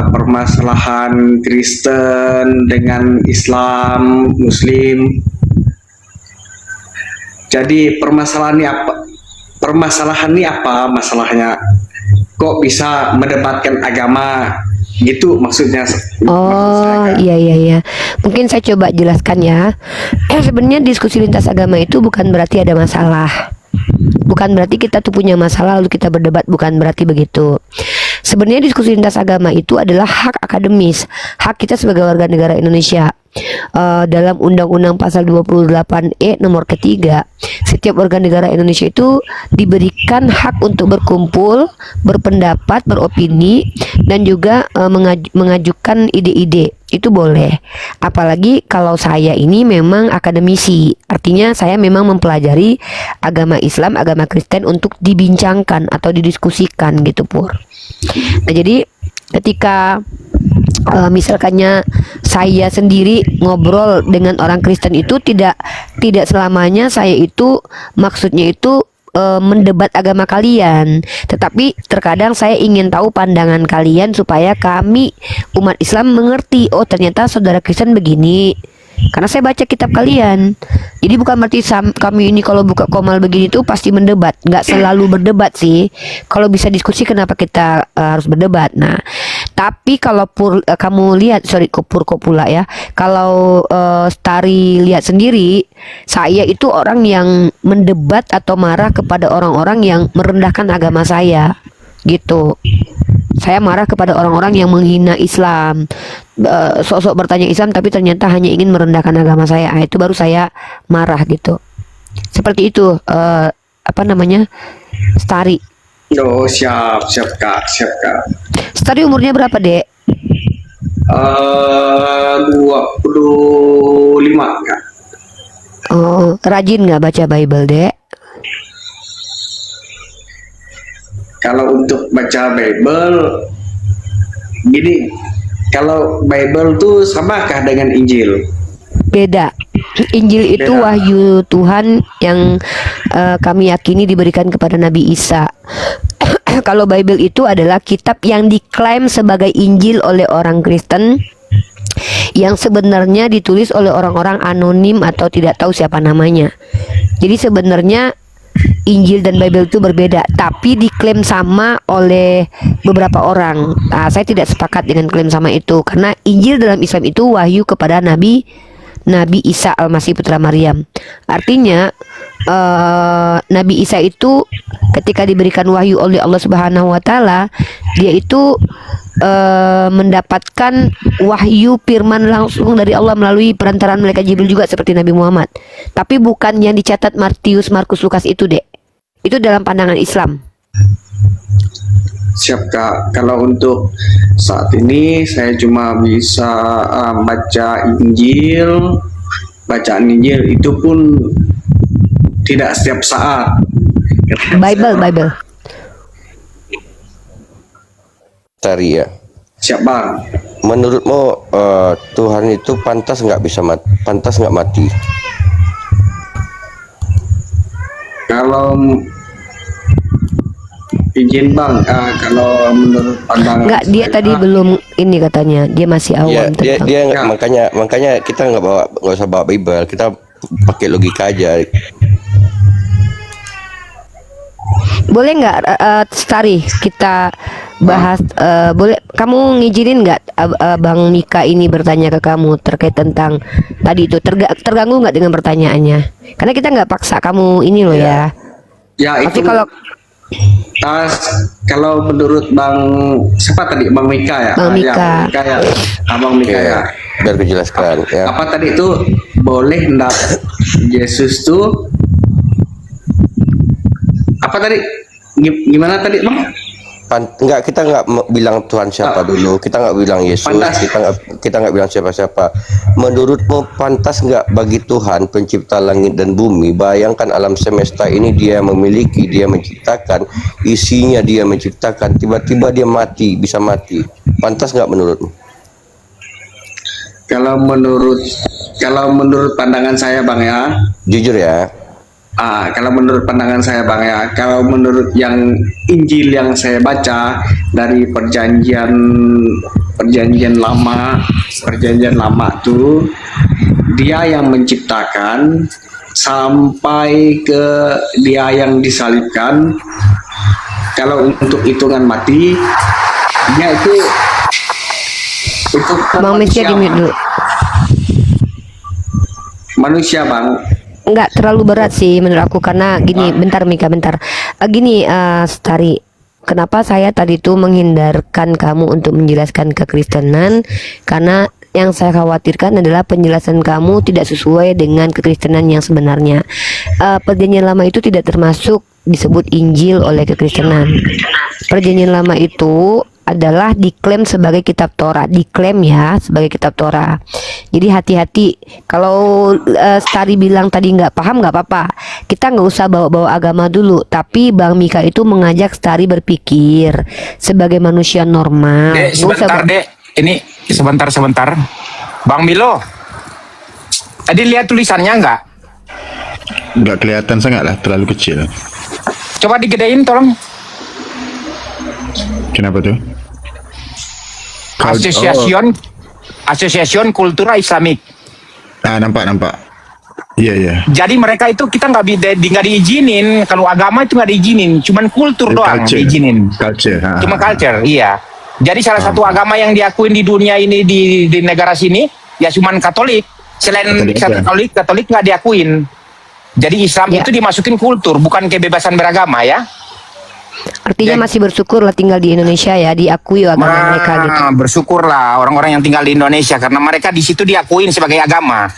permasalahan Kristen dengan Islam, Muslim. Jadi permasalahan ini apa masalahnya? Kok bisa mendebatkan agama? Gitu maksudnya. Oh iya. Mungkin saya coba jelaskan ya. Sebenarnya diskusi lintas agama itu bukan berarti ada masalah. Bukan berarti kita tuh punya masalah lalu kita berdebat, bukan berarti begitu. Sebenarnya diskusi lintas agama itu adalah hak akademis, hak kita sebagai warga negara Indonesia. Dalam Undang-Undang Pasal 28E nomor ketiga, setiap warga negara Indonesia itu diberikan hak untuk berkumpul, berpendapat, beropini, dan juga mengajukan ide-ide. Itu boleh. Apalagi kalau saya ini memang akademisi, artinya saya memang mempelajari agama Islam, agama Kristen untuk dibincangkan atau didiskusikan gitu Pur. Nah jadi ketika misalkannya saya sendiri ngobrol dengan orang Kristen itu tidak selamanya saya itu maksudnya itu mendebat agama kalian, tetapi terkadang saya ingin tahu pandangan kalian supaya kami umat Islam mengerti, oh ternyata saudara Kristen begini. Karena saya baca kitab kalian. Jadi bukan berarti kami ini kalau buka komal begini tuh pasti mendebat. Nggak selalu berdebat sih. Kalau bisa diskusi kenapa kita harus berdebat. Nah, tapi kalau kamu lihat, pula ya. Kalau Stari lihat sendiri, saya itu orang yang mendebat atau marah kepada orang-orang yang merendahkan agama saya. Gitu. Saya marah kepada orang-orang yang menghina Islam, sok-sok bertanya Islam tapi ternyata hanya ingin merendahkan agama saya. Itu baru saya marah gitu. Seperti itu, Stari. Oh siap kak. Stari umurnya berapa dek? 25 kak. Oh, rajin nggak baca Bible dek? Kalau untuk baca Bible, gini, kalau Bible tuh samakah dengan Injil? Beda. Injil itu Beda. wahyu Tuhan yang kami yakini diberikan kepada Nabi Isa. Kalau Bible itu adalah kitab yang diklaim sebagai Injil oleh orang Kristen, yang sebenarnya ditulis oleh orang-orang anonim atau tidak tahu siapa namanya. Jadi sebenarnya Injil dan Bible itu berbeda, tapi diklaim sama oleh beberapa orang. Nah, saya tidak sepakat dengan klaim sama itu, karena Injil dalam Islam itu wahyu kepada Nabi Isa Al-Masih putra Maryam. Artinya Nabi Isa itu ketika diberikan wahyu oleh Allah Subhanahu wa taala, dia itu mendapatkan wahyu firman langsung dari Allah melalui perantaraan malaikat Jibril juga seperti Nabi Muhammad. Tapi bukan yang dicatat Matius, Markus, Lukas itu, Dek. Itu dalam pandangan Islam. Siap Kak, kalau untuk saat ini saya cuma bisa baca Injil. Bacaan Injil itu pun tidak setiap saat. Bible. Tari ya. Siap Bang. Menurutmu Tuhan itu pantas nggak mati? Kalau izin Bang, kalau menurut pandangan Enggak, dia saya, tadi belum ini katanya, dia masih Ya, awam dia, tentang. dia makanya kita nggak usah bawa Bible, kita pakai logika aja. Boleh nggak Stari kita bahas, boleh kamu ngizinin nggak Bang Mika ini bertanya ke kamu terkait tentang tadi itu, terganggu nggak dengan pertanyaannya? Karena kita nggak paksa kamu ini loh ya. ya Tapi itu kalau kalau menurut Bang siapa tadi, Bang Mika ya? Bang Ya, Mika. Bang Mika ya. Bang Mika ya. Biar kujelaskan ya. Apa tadi itu boleh hendak Yesus tuh apa tadi? Gimana tadi Bang? Kita nggak bilang Tuhan siapa dulu, kita nggak bilang Yesus, Pantas. kita nggak bilang siapa-siapa. Menurutmu pantas nggak bagi Tuhan pencipta langit dan bumi, bayangkan alam semesta ini dia memiliki, dia menciptakan, isinya dia menciptakan, tiba-tiba dia mati, bisa mati, pantas nggak menurutmu? Kalau menurut pandangan saya Bang ya, Jujur ya. kalau menurut pandangan saya Bang ya, kalau menurut yang Injil yang saya baca dari perjanjian lama tuh, dia yang menciptakan sampai ke dia yang disalibkan. Kalau untuk hitungan mati, dia itu Bang Mesya di mute dulu. manusia Bang. Nggak terlalu berat sih menurut aku, karena gini, bentar Mika, bentar. Gini, Stari, kenapa saya tadi tuh menghindarkan kamu untuk menjelaskan kekristenan? Karena yang saya khawatirkan adalah penjelasan kamu tidak sesuai dengan kekristenan yang sebenarnya. Perjanjian lama itu tidak termasuk disebut Injil oleh kekristenan. Perjanjian lama itu adalah diklaim sebagai kitab Torah, diklaim ya sebagai kitab Torah. Jadi hati-hati kalau Stari bilang tadi nggak paham, nggak apa-apa, kita nggak usah bawa-bawa agama dulu. Tapi Bang Mika itu mengajak Stari berpikir sebagai manusia normal. Dek, Nggak usah sebentar Dek, ini sebentar. Bang Milo, tadi lihat tulisannya nggak? Nggak kelihatan sangat lah, terlalu kecil. Coba digedein tolong. Kenapa tuh? Asosiasion Kultura Islamik. Nampak. Iya. Jadi mereka itu kita nggak diizinin, kalau agama itu nggak diizinin, cuman kultur doang diizinin. Culture. Cuma culture, iya. Jadi salah satu agama yang diakuin di dunia ini di negara sini ya cuman Katolik. Selain Katolik nggak diakuin. Jadi Islam Ya. itu dimasukin kultur, bukan kebebasan beragama ya. Artinya masih bersyukur lah tinggal di Indonesia ya, diakui agama mereka gitu. Bersyukurlah orang-orang yang tinggal di Indonesia karena mereka di situ diakuin sebagai agama.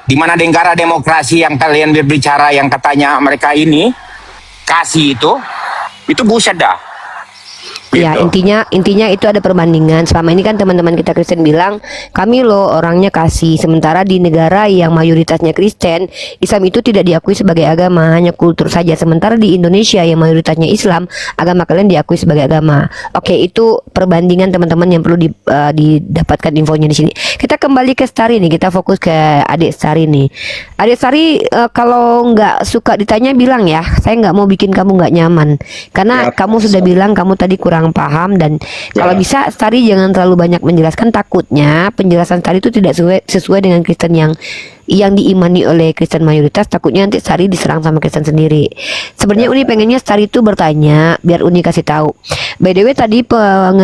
Di mana negara demokrasi yang kalian berbicara yang katanya mereka ini kasih itu buset dah. Ya, Gitu. intinya itu ada perbandingan. Selama ini kan teman-teman kita Kristen bilang, kami loh orangnya kasih. Sementara di negara yang mayoritasnya Kristen, Islam itu tidak diakui sebagai agama, hanya kultur saja. Sementara di Indonesia yang mayoritasnya Islam, agama kalian diakui sebagai agama. Oke, itu perbandingan teman-teman yang perlu didapatkan infonya di sini. Kita kembali ke Stari nih, kita fokus ke adik Stari nih. Adik Stari, kalau nggak suka ditanya bilang ya, saya nggak mau bikin kamu nggak nyaman. Karena kamu sudah bilang kamu tadi kurang kurang paham dan kalau bisa Stari jangan terlalu banyak menjelaskan, takutnya penjelasan Stari itu tidak sesuai dengan Kristen yang diimani oleh Kristen mayoritas, takutnya nanti Stari diserang sama Kristen sendiri. Sebenarnya Uni pengennya Stari itu bertanya biar Uni kasih tahu. By the way tadi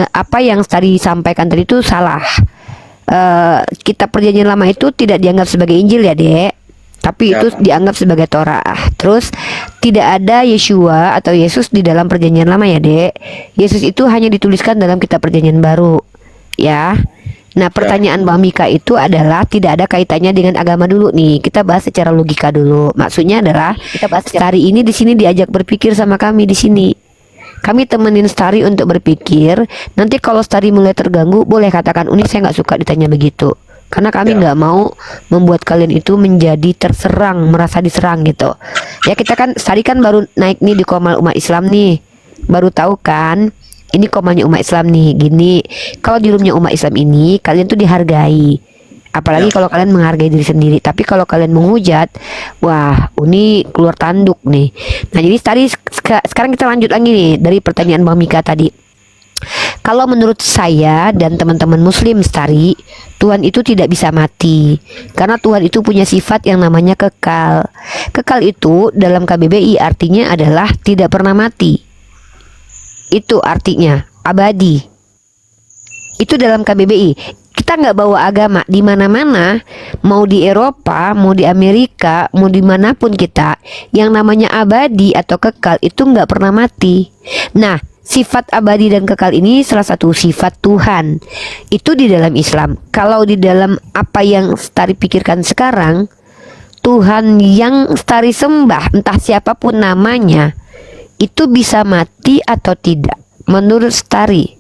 apa yang Stari sampaikan tadi itu salah. Kitab Perjanjian Lama itu tidak dianggap sebagai Injil ya, Dek. Tapi itu dianggap sebagai Torah. Terus tidak ada Yeshua atau Yesus di dalam Perjanjian Lama ya, Dek. Yesus itu hanya dituliskan dalam Kitab Perjanjian Baru, ya. Nah, pertanyaan Mbak Mika itu adalah tidak ada kaitannya dengan agama dulu nih. Kita bahas secara logika dulu. Maksudnya adalah Stari ini di sini diajak berpikir sama kami di sini. Kami temenin Stari untuk berpikir. Nanti kalau Stari mulai terganggu, boleh katakan, Uni saya nggak suka ditanya begitu. Karena kami nggak mau membuat kalian itu menjadi terserang, merasa diserang gitu. Ya kita kan, Stari kan baru naik nih di Komal umat Islam nih. Baru tahu kan, ini komalnya umat Islam nih, gini. Kalau di roomnya umat Islam ini, kalian tuh dihargai. Apalagi kalau kalian menghargai diri sendiri. Tapi kalau kalian menghujat, wah, Uni keluar tanduk nih. Nah jadi Stari, sekarang kita lanjut lagi nih dari pertanyaan Bang Mika tadi. Kalau menurut saya dan teman-teman Muslim Stari, Tuhan itu tidak bisa mati karena Tuhan itu punya sifat yang namanya kekal. Kekal itu dalam KBBI artinya adalah tidak pernah mati. Itu artinya abadi. Itu dalam KBBI. Kita nggak bawa agama di mana-mana, mau di Eropa, mau di Amerika, mau dimanapun kita, yang namanya abadi atau kekal itu nggak pernah mati. Nah, sifat abadi dan kekal ini salah satu sifat Tuhan. Itu di dalam Islam. Kalau di dalam apa yang Stari pikirkan sekarang, Tuhan yang Stari sembah, entah siapapun namanya, itu bisa mati atau tidak menurut Stari?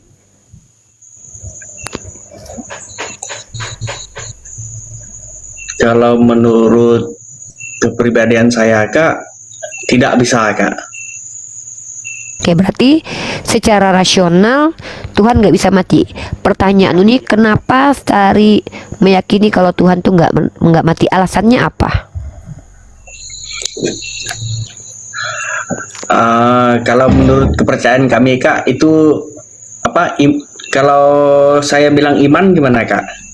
Kalau menurut kepribadian saya, Kak, tidak bisa, Kak. Oke, berarti secara rasional Tuhan nggak bisa mati. Pertanyaan ini, kenapa Stari meyakini kalau Tuhan tuh nggak mati? Alasannya apa? Kalau menurut kepercayaan kami, Kak, itu apa? Kalau saya bilang iman gimana, Kak?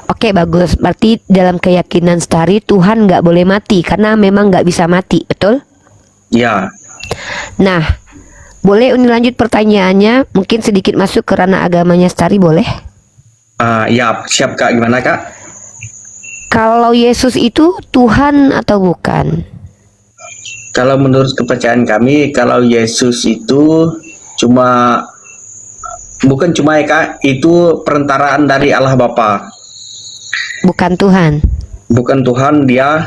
Oke, bagus. Berarti dalam keyakinan Stari Tuhan nggak boleh mati karena memang nggak bisa mati, betul? Ya. Nah, boleh Uni lanjut pertanyaannya? Mungkin sedikit masuk ke ranah agamanya Stari, boleh? Ya, siap, Kak. Gimana, Kak? Kalau Yesus itu Tuhan atau bukan? Kalau menurut kepercayaan kami, kalau Yesus itu bukan cuma ya, Kak, itu perantaraan dari Allah Bapa. Bukan Tuhan. Bukan Tuhan, dia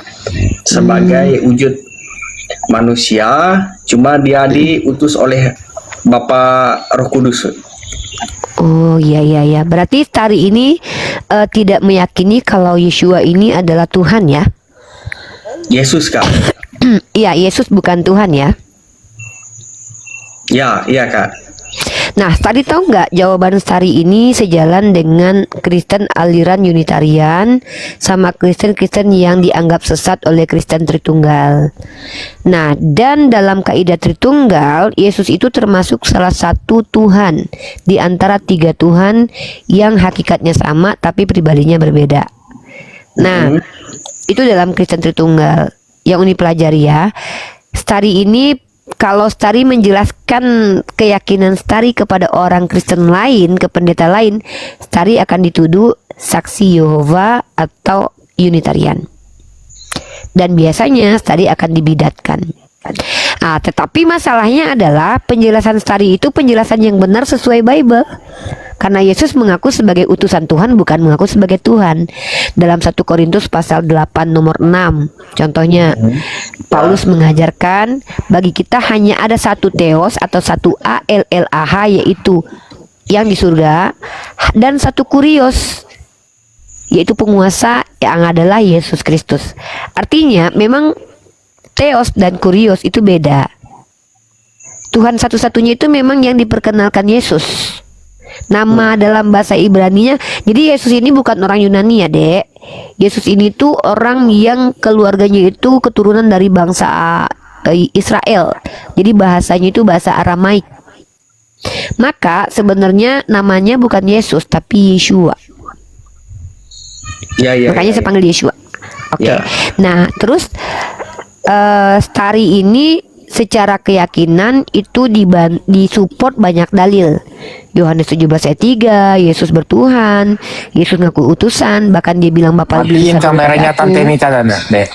sebagai wujud manusia, cuma dia diutus oleh Bapa Roh Kudus. Oh iya. Berarti Stari ini tidak meyakini kalau Yeshua ini adalah Tuhan ya? Yesus, Kak. Iya, Yesus bukan Tuhan ya? Ya, iya, Kak. Nah, Stari tahu nggak jawaban Stari ini sejalan dengan Kristen aliran Unitarian sama Kristen-Kristen yang dianggap sesat oleh Kristen Tritunggal. Nah, dan dalam kaidah Tritunggal, Yesus itu termasuk salah satu Tuhan di antara tiga Tuhan yang hakikatnya sama tapi pribadinya berbeda. Nah, itu dalam Kristen Tritunggal yang Uni pelajari ya. Stari ini, kalau Stari menjelaskan keyakinan Stari kepada orang Kristen lain, ke pendeta lain, Stari akan dituduh saksi Yehova atau Unitarian. Dan biasanya Stari akan dibidatkan. Tetapi masalahnya adalah penjelasan Stari itu penjelasan yang benar sesuai Bible. Karena Yesus mengaku sebagai utusan Tuhan, bukan mengaku sebagai Tuhan. Dalam 1 Korintus pasal 8 nomor 6. Contohnya, Paulus mengajarkan bagi kita hanya ada satu Theos atau satu ALLAH, yaitu yang di surga, dan satu Kurios, yaitu penguasa yang adalah Yesus Kristus. Artinya memang Theos dan Kurios itu beda. Tuhan satu-satunya itu memang yang diperkenalkan Yesus. Nama dalam bahasa Ibraninya. Jadi Yesus ini bukan orang Yunani ya, Dek. Yesus ini tuh orang yang keluarganya itu keturunan dari bangsa Israel. Jadi bahasanya itu bahasa Aramaik. Maka sebenarnya namanya bukan Yesus tapi Yeshua. Ya, ya. Makanya saya panggil Yeshua. Oke. Ya. Nah, terus Stari ini secara keyakinan itu disupport banyak dalil. Yohanes 17 ayat 3, Yesus bertuhan, Yesus ngaku utusan, bahkan dia bilang Bapa lebih Matiin besar kameranya daripada Tante aku. Nita deh.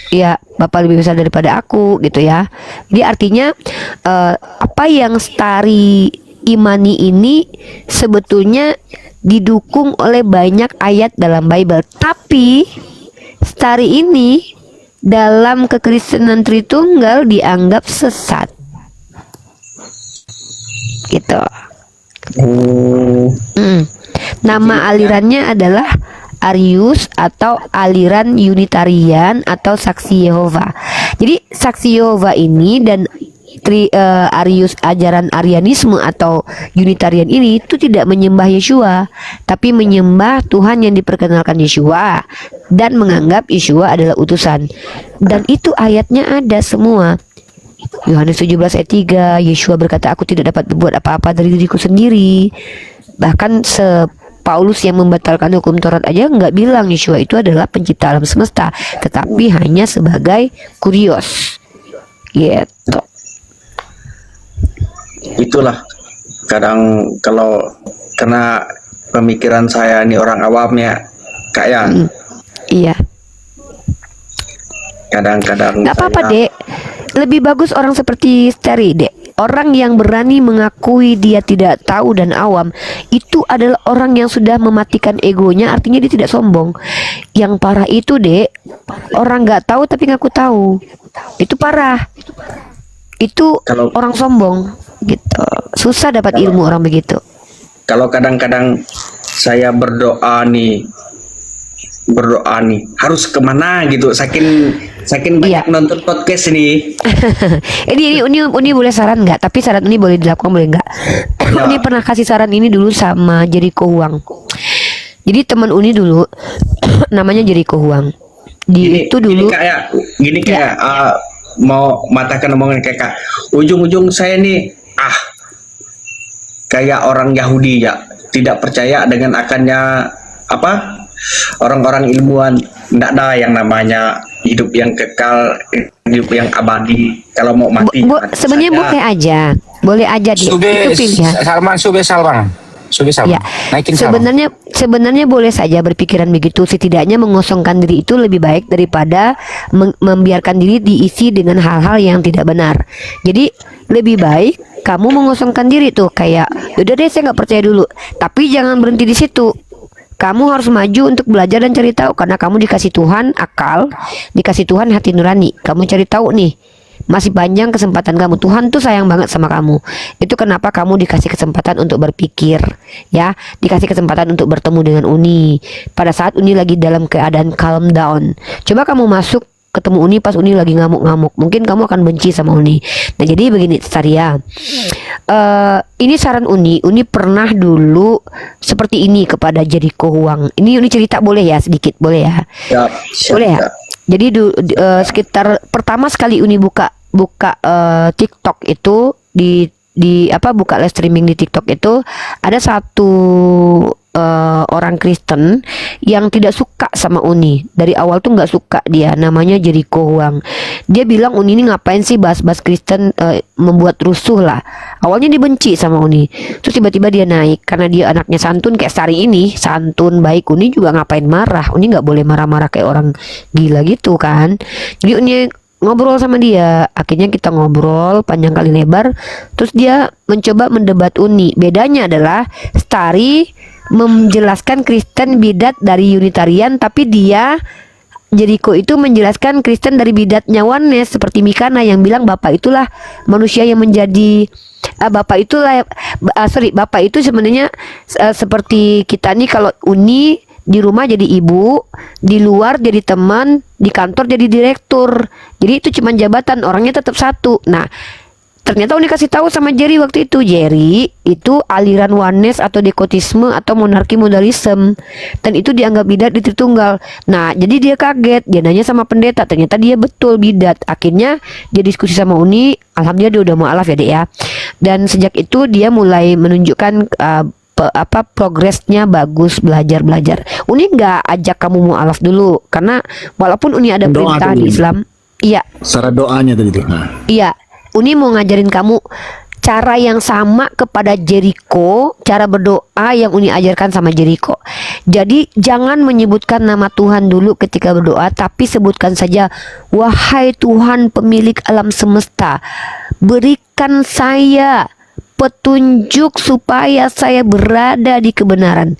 Ya, Bapa lebih besar daripada aku gitu ya. Jadi artinya apa yang Stari imani ini sebetulnya didukung oleh banyak ayat dalam Bible. Tapi Stari ini dalam kekristenan Tritunggal dianggap sesat. Gitu. Nama alirannya adalah Arius atau aliran Unitarian atau Saksi Yehova. Jadi Saksi Yehova ini dan Arius, ajaran Arianisme atau Unitarian ini itu tidak menyembah Yeshua, tapi menyembah Tuhan yang diperkenalkan Yeshua dan menganggap Yeshua adalah utusan. Dan itu ayatnya ada semua. Yohanes 17 ayat 3, Yeshua berkata, aku tidak dapat berbuat apa-apa dari diriku sendiri. Bahkan Paulus yang membatalkan hukum Taurat aja nggak bilang Yeshua itu adalah pencipta alam semesta, tetapi hanya sebagai kurios. Gitu. Itulah kadang kalau kena pemikiran saya ini orang awam ya, Kak ya. Iya. Kadang-kadang Nggak apa-apa, saya- Dek. Lebih bagus orang seperti Steri, Dek. Orang yang berani mengakui dia tidak tahu dan awam, itu adalah orang yang sudah mematikan egonya, artinya dia tidak sombong. Yang parah itu, Dek, orang nggak tahu tapi ngaku tahu. Itu parah. Itu Kalau- orang sombong, gitu. Susah dapat ilmu orang begitu. kalau kadang-kadang saya berdoa nih harus kemana gitu, saking banyak Iya. nonton podcast ini. Ini boleh saran nggak? Tapi saran ini boleh dilakukan boleh nggak? Ya. Uni pernah kasih saran ini dulu sama Jericho Huang. Jadi teman Uni dulu namanya Jericho Huang. Dia itu dulu Gini kayak mau matakan omongan kayak Kak. Ujung-ujung saya nih kayak orang Yahudi ya, tidak percaya dengan akannya orang-orang ilmuwan. Tidak ada yang namanya hidup yang kekal, hidup yang abadi. Kalau mau mati sebenarnya boleh aja dia. Itu pilihan. Sube Salman. Ya, Naikin Salman. sebenarnya boleh saja berpikiran begitu. Setidaknya mengosongkan diri itu lebih baik daripada membiarkan diri diisi dengan hal-hal yang tidak benar. Jadi lebih baik kamu mengosongkan diri tuh, kayak udah deh saya nggak percaya dulu. Tapi jangan berhenti di situ. Kamu harus maju untuk belajar dan cari tahu, karena kamu dikasih Tuhan akal, dikasih Tuhan hati nurani. Kamu cari tahu nih, masih panjang kesempatan kamu. Tuhan tuh sayang banget sama kamu. Itu kenapa kamu dikasih kesempatan untuk berpikir, ya, dikasih kesempatan untuk bertemu dengan Uni. Pada saat Uni lagi dalam keadaan calm down, coba kamu masuk ketemu Uni pas Uni lagi ngamuk-ngamuk, mungkin kamu akan benci sama Uni. Nah jadi begini Saria, ini saran Uni pernah dulu seperti ini kepada Jericho Huang. Ini Uni cerita boleh ya, sedikit boleh ya? Boleh ya? Jadi sekitar pertama sekali Uni buka TikTok itu buka live streaming di TikTok itu ada satu orang Kristen yang tidak suka sama Uni. Dari awal tuh nggak suka dia, namanya Jericho Huang. Dia bilang Uni ini ngapain sih bahas-bahas Kristen, membuat rusuh lah. Awalnya dibenci sama Uni. Terus tiba-tiba dia naik karena dia anaknya santun kayak Sari ini, santun baik. Uni juga ngapain marah. Uni nggak boleh marah-marah kayak orang gila gitu kan. Jadi Uni ngobrol sama dia, akhirnya kita ngobrol panjang kali lebar. Terus dia mencoba mendebat Uni. Bedanya adalah Stari menjelaskan Kristen bidat dari Unitarian, tapi dia Jericho itu menjelaskan Kristen dari bidatnya Oneness, seperti Mikana yang bilang Bapak itulah manusia yang menjadi Bapak itu sebenarnya seperti kita nih, kalau Uni di rumah jadi ibu, di luar jadi teman, di kantor jadi direktur. Jadi itu cuma jabatan, orangnya tetap satu. Nah, Ternyata Uni kasih tahu sama Jerry waktu itu, Jerry itu aliran Oneness atau dekotisme atau monarki modalisme, dan itu dianggap bidat di Tritunggal. Nah, jadi dia kaget, dia nanya sama pendeta, ternyata dia betul bidat. Akhirnya dia diskusi sama Uni, alhamdulillah dia udah mualaf ya Dek ya. Dan sejak itu dia mulai menunjukkan progresnya bagus, belajar. Uni nggak ajak kamu mualaf dulu, karena walaupun Uni ada Doa perintah dulu. di Islam, iya. Cara doanya tadi tuh. Nah. Iya, Uni mau ngajarin kamu cara yang sama kepada Jericho, cara berdoa yang Uni ajarkan sama Jericho. Jadi jangan menyebutkan nama Tuhan dulu ketika berdoa, tapi sebutkan saja, wahai Tuhan pemilik alam semesta, berikan saya petunjuk supaya saya berada di kebenaran.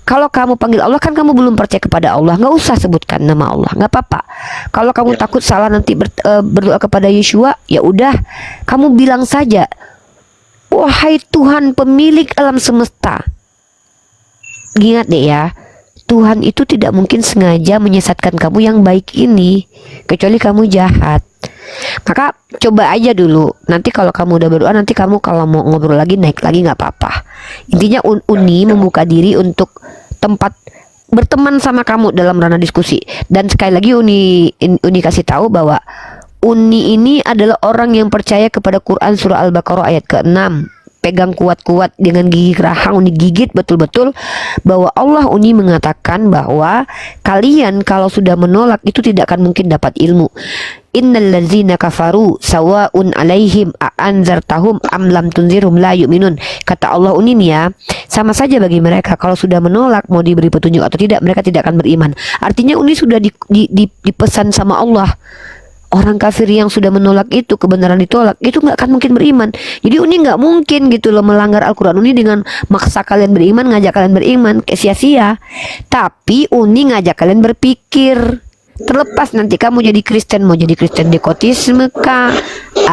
Kalau kamu panggil Allah, kan kamu belum percaya kepada Allah, nggak usah sebutkan nama Allah, nggak apa-apa. Kalau kamu takut salah nanti berdoa kepada Yeshua, ya udah, kamu bilang saja, wahai Tuhan pemilik alam semesta. Ingat deh ya, Tuhan itu tidak mungkin sengaja menyesatkan kamu yang baik ini, kecuali kamu jahat. Maka coba aja dulu. Nanti kalau kamu udah berdoa, nanti kamu kalau mau ngobrol lagi, naik lagi nggak apa-apa. Intinya Uni membuka diri untuk tempat berteman sama kamu dalam ranah diskusi. Dan sekali lagi Uni kasih tahu bahwa Uni ini adalah orang yang percaya kepada Quran surah Al-Baqarah ayat ke-6. Pegang kuat-kuat dengan gigi geraham, Uni gigit betul-betul bahwa Allah. Uni mengatakan bahwa kalian kalau sudah menolak itu tidak akan mungkin dapat ilmu. Innal ladzina kafaru sawaun alaihim a'anzartahum am lam tunzirhum la yu'minun. Kata Allah Uni nih ya, sama saja bagi mereka kalau sudah menolak mau diberi petunjuk atau tidak, mereka tidak akan beriman. Artinya Uni sudah dipesan sama Allah. Orang kafir yang sudah menolak itu, kebenaran ditolak, itu nggak akan mungkin beriman. Jadi Uni nggak mungkin gitu loh melanggar Al-Quran. Uni dengan maksa kalian beriman, ngajak kalian beriman, sia-sia. Tapi Uni ngajak kalian berpikir. Terlepas nanti kamu jadi Kristen, mau jadi Kristen dekotisme kah,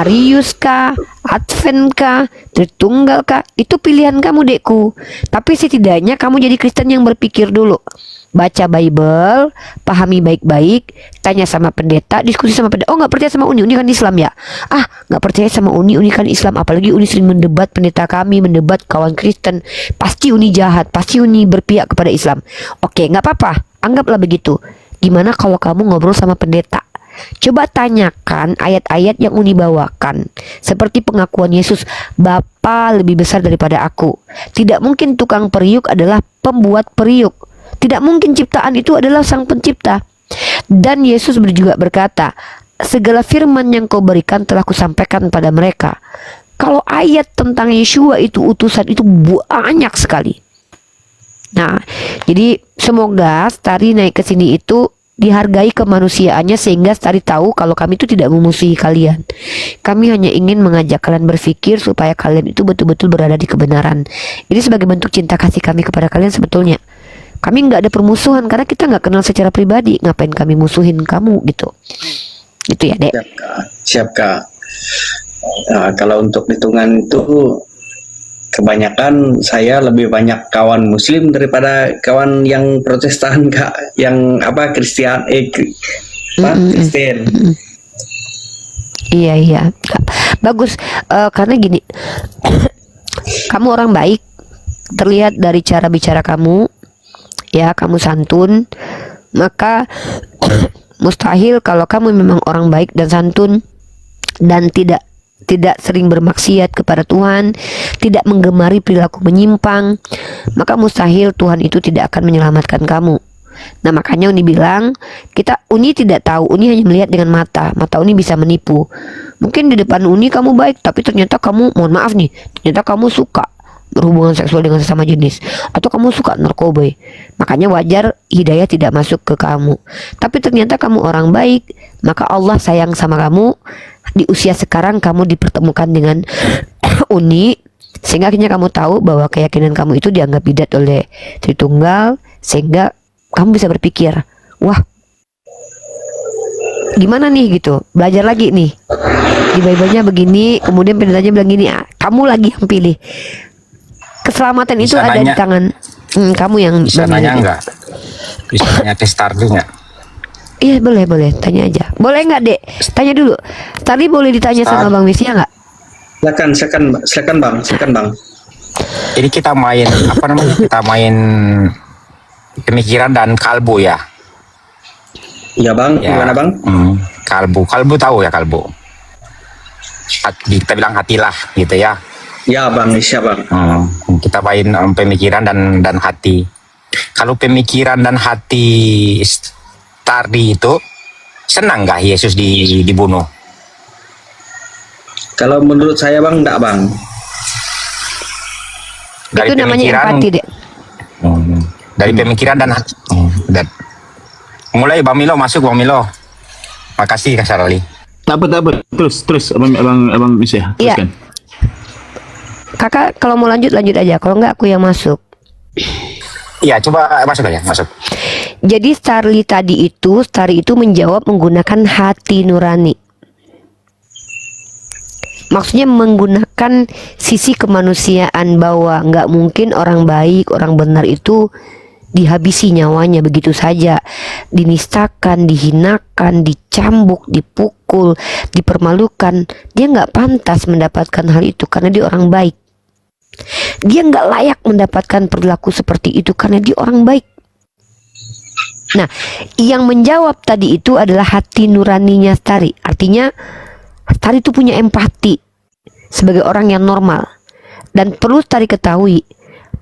Arius kah, Advent kah, Tritunggal kah, itu pilihan kamu dekku. Tapi setidaknya kamu jadi Kristen yang berpikir dulu. Baca Bible, pahami baik-baik, tanya sama pendeta, diskusi sama pendeta. Oh, nggak percaya sama Uni kan Islam ya? Ah, nggak percaya sama Uni kan Islam. Apalagi Uni sering mendebat pendeta kami, mendebat kawan Kristen. Pasti Uni jahat, pasti Uni berpihak kepada Islam. Oke, nggak apa-apa, anggaplah begitu. Gimana kalau kamu ngobrol sama pendeta? Coba tanyakan ayat-ayat yang Uni bawakan. Seperti pengakuan Yesus, Bapa lebih besar daripada aku. Tidak mungkin tukang periuk adalah pembuat periuk. Tidak mungkin ciptaan itu adalah sang pencipta. Dan Yesus juga berkata, segala firman yang kau berikan telah kusampaikan pada mereka. Kalau ayat tentang Yeshua itu utusan itu banyak sekali. Nah, jadi semoga Stari naik ke sini itu dihargai kemanusiaannya, sehingga Stari tahu kalau kami itu tidak memusuhi kalian. Kami hanya ingin mengajak kalian berpikir supaya kalian itu betul-betul berada di kebenaran. Ini sebagai bentuk cinta kasih kami kepada kalian sebetulnya. Kami nggak ada permusuhan karena kita nggak kenal secara pribadi. Ngapain kami musuhin kamu gitu? Gitu ya, Dek. Siap Kak. Nah, kalau untuk hitungan itu kebanyakan saya lebih banyak kawan Muslim daripada kawan yang Protestan Kak, yang Kristen. Iya, bagus. Karena gini, kamu orang baik, terlihat dari cara bicara kamu. Ya, kamu santun, maka mustahil kalau kamu memang orang baik dan santun dan tidak sering bermaksiat kepada Tuhan, tidak menggemari perilaku menyimpang, maka mustahil Tuhan itu tidak akan menyelamatkan kamu. Nah, makanya Uni bilang, Uni tidak tahu, Uni hanya melihat dengan mata Uni bisa menipu. Mungkin di depan Uni kamu baik, tapi ternyata kamu, mohon maaf nih, ternyata kamu suka berhubungan seksual dengan sesama jenis, atau kamu suka narkoba. Makanya wajar hidayah tidak masuk ke kamu. Tapi ternyata kamu orang baik, maka Allah sayang sama kamu. Di usia sekarang kamu dipertemukan dengan Uni, sehingga akhirnya kamu tahu bahwa keyakinan kamu itu dianggap bidat oleh Tritunggal, sehingga kamu bisa berpikir, wah, gimana nih gitu, belajar lagi nih di Bible-nya begini, kemudian pendetanya bilang gini, kamu lagi yang pilih. Keselamatan itu Bisa ada di nanya. tangan kamu yang Bisa memilih. nanya enggak? Bisa nanya tes Stardi enggak? Iya, boleh, tanya aja. Boleh nggak, Dek? Tanya dulu. Tadi boleh ditanya sama Bang Mesia nggak? Silakan bang. Jadi kita main apa namanya? Kita main pemikiran dan kalbu ya. Ya bang, Ya. gimana bang? Kalbu tahu ya kalbu. Kita bilang hatilah gitu ya. Ya bang, siap bang. Kita main pemikiran dan hati. Kalau pemikiran dan hati tadi itu senang nggak Yesus dibunuh? Kalau menurut saya bang, enggak bang. Dari Itu namanya pemikiran- empati, Dek. Dari pemikiran dan hati. Mulai Bang Milo masuk Bang Milo. Makasih Kak Sarali. Tak apa. Terus abang bisa. Iya. Teruskan. Kakak kalau mau lanjut aja. Kalau enggak aku yang masuk. Iya, coba masuk aja, masuk. Jadi Starly itu menjawab menggunakan hati nurani. Maksudnya menggunakan sisi kemanusiaan bahwa nggak mungkin orang baik, orang benar itu dihabisi nyawanya begitu saja, dinistakan, dihinakan, dicambuk, dipukul, dipermalukan. Dia nggak pantas mendapatkan hal itu karena dia orang baik. Dia nggak layak mendapatkan perilaku seperti itu karena dia orang baik. Nah, yang menjawab tadi itu adalah hati nuraninya Stari. Artinya Stari itu punya empati sebagai orang yang normal. Dan perlu Stari ketahui,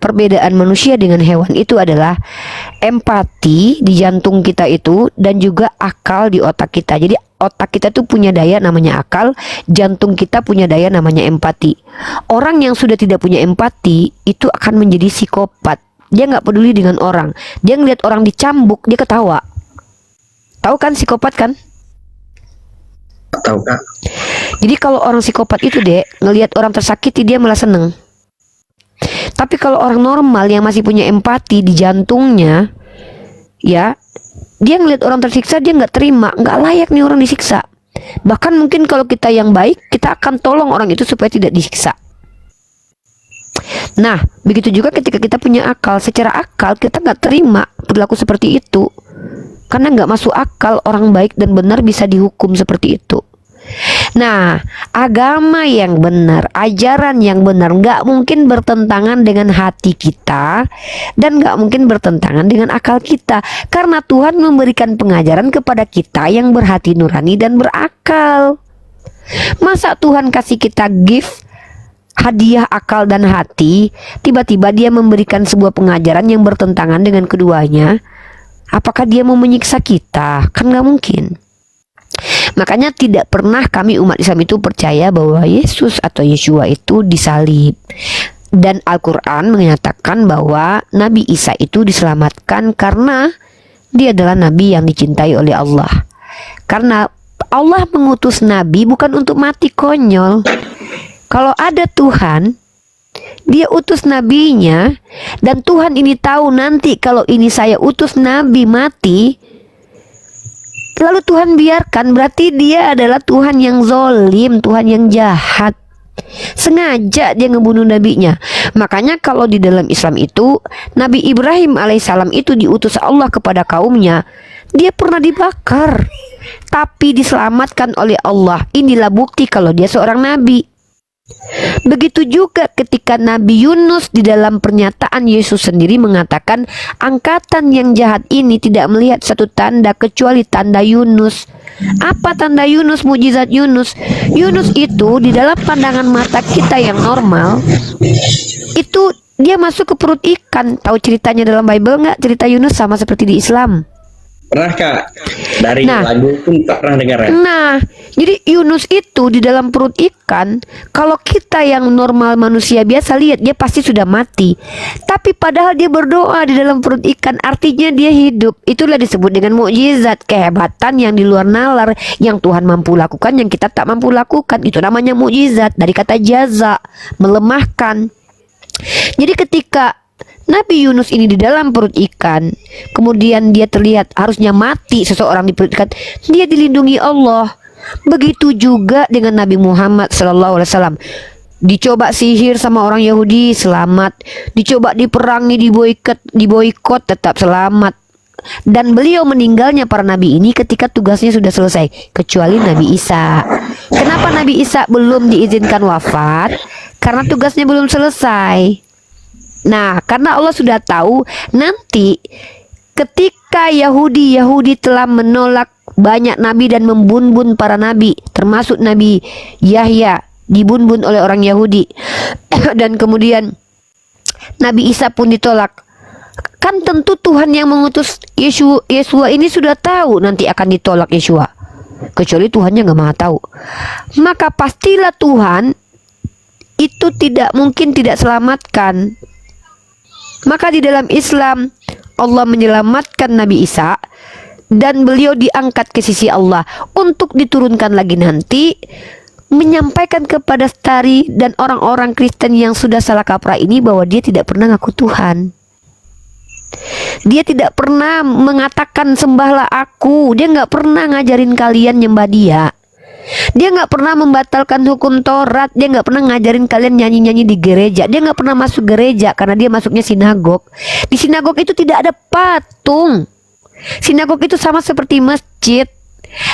perbedaan manusia dengan hewan itu adalah empati di jantung kita itu dan juga akal di otak kita. Jadi otak kita tuh punya daya namanya akal, jantung kita punya daya namanya empati. Orang yang sudah tidak punya empati itu akan menjadi psikopat. Dia nggak peduli dengan orang. Dia ngeliat orang dicambuk, dia ketawa. Tahu kan psikopat kan? Tahu kak. Jadi kalau orang psikopat itu deh, ngelihat orang tersakiti dia malah seneng. Tapi kalau orang normal yang masih punya empati di jantungnya, ya, dia ngelihat orang tersiksa dia nggak terima, nggak layak nih orang disiksa. Bahkan mungkin kalau kita yang baik, kita akan tolong orang itu supaya tidak disiksa. Nah, begitu juga ketika kita punya akal, secara akal kita nggak terima perilaku seperti itu, karena nggak masuk akal orang baik dan benar bisa dihukum seperti itu. Nah, agama yang benar, ajaran yang benar nggak mungkin bertentangan dengan hati kita dan nggak mungkin bertentangan dengan akal kita, karena Tuhan memberikan pengajaran kepada kita yang berhati nurani dan berakal. Masa Tuhan kasih kita gift hadiah akal dan hati, tiba-tiba dia memberikan sebuah pengajaran yang bertentangan dengan keduanya? Apakah dia mau menyiksa kita? Kan nggak mungkin. Makanya tidak pernah kami umat Islam itu percaya bahwa Yesus atau Yeshua itu disalib. Dan Al-Quran menyatakan bahwa Nabi Isa itu diselamatkan karena dia adalah Nabi yang dicintai oleh Allah. Karena Allah mengutus Nabi bukan untuk mati konyol. Kalau ada Tuhan, dia utus nabinya, dan Tuhan ini tahu nanti kalau ini saya utus nabi mati, lalu Tuhan biarkan, berarti dia adalah Tuhan yang zolim, Tuhan yang jahat. Sengaja dia ngebunuh nabinya. Makanya kalau di dalam Islam itu, Nabi Ibrahim alaihissalam itu diutus Allah kepada kaumnya, dia pernah dibakar, tapi diselamatkan oleh Allah. Inilah bukti kalau dia seorang nabi. Begitu juga ketika Nabi Yunus di dalam pernyataan Yesus sendiri mengatakan, angkatan yang jahat ini tidak melihat satu tanda kecuali tanda Yunus. Apa tanda Yunus, mujizat Yunus? Yunus itu di dalam pandangan mata kita yang normal, itu dia masuk ke perut ikan. Tahu ceritanya dalam Bible nggak? Cerita Yunus sama seperti di Islam. Pernah kak, dari lagu pun pernah dengar ya. Nah, jadi Yunus itu di dalam perut ikan, kalau kita yang normal manusia biasa lihat dia pasti sudah mati. Tapi padahal dia berdoa di dalam perut ikan, artinya dia hidup. Itulah disebut dengan mukjizat, kehebatan yang di luar nalar, yang Tuhan mampu lakukan, yang kita tak mampu lakukan. Itu namanya mukjizat, dari kata jaza, melemahkan. Jadi ketika Nabi Yunus ini di dalam perut ikan, kemudian dia terlihat harusnya mati seseorang di perut ikan, dia dilindungi Allah. Begitu juga dengan Nabi Muhammad SAW. Dicoba sihir sama orang Yahudi, selamat. Dicoba diperangi, diboikot, tetap selamat. dan beliau meninggalnya para nabi ini ketika tugasnya sudah selesai, kecuali Nabi Isa. Kenapa Nabi Isa belum diizinkan wafat? Karena tugasnya belum selesai. Nah, karena Allah sudah tahu nanti ketika Yahudi telah menolak banyak nabi dan membunbun para nabi, termasuk Nabi Yahya dibunbun oleh orang Yahudi dan kemudian Nabi Isa pun ditolak. Kan tentu Tuhan yang mengutus Yesua ini sudah tahu nanti akan ditolak Yesua, kecuali Tuhannya nggak maha tahu. Maka pastilah Tuhan itu tidak mungkin tidak selamatkan. Maka di dalam Islam Allah menyelamatkan Nabi Isa dan beliau diangkat ke sisi Allah untuk diturunkan lagi nanti, menyampaikan kepada Stari dan orang-orang Kristen yang sudah salah kaprah ini bahwa dia tidak pernah ngaku Tuhan. Dia tidak pernah mengatakan sembahlah aku. Dia nggak pernah ngajarin kalian nyembah dia. Dia nggak pernah membatalkan hukum Taurat. Dia nggak pernah ngajarin kalian nyanyi-nyanyi di gereja. Dia nggak pernah masuk gereja karena dia masuknya sinagog. Di sinagog itu tidak ada patung. Sinagog itu sama seperti masjid.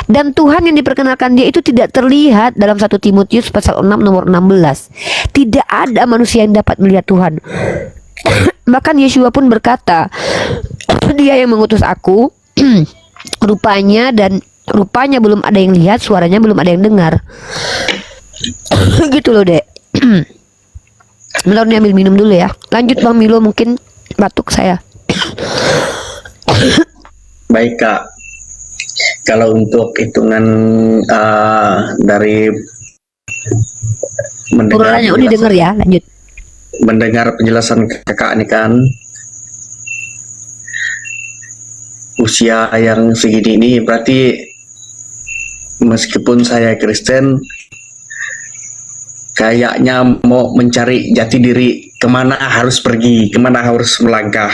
Dan Tuhan yang diperkenalkan dia itu tidak terlihat dalam 1 Timotius pasal 6 nomor 16. Tidak ada manusia yang dapat melihat Tuhan. Bahkan Yesua pun berkata, dia yang mengutus aku, rupanya belum ada yang lihat, suaranya belum ada yang dengar. Gitu loh, Dek. Milo nih ambil minum dulu ya. Lanjut Bang Milo, mungkin batuk saya. Baik Kak, kalau untuk hitungan dari Urunannya udah denger ya, lanjut. mendengar penjelasan kakak ini kan, usia yang segini ini berarti meskipun saya Kristen kayaknya mau mencari jati diri, kemana harus pergi, kemana harus melangkah.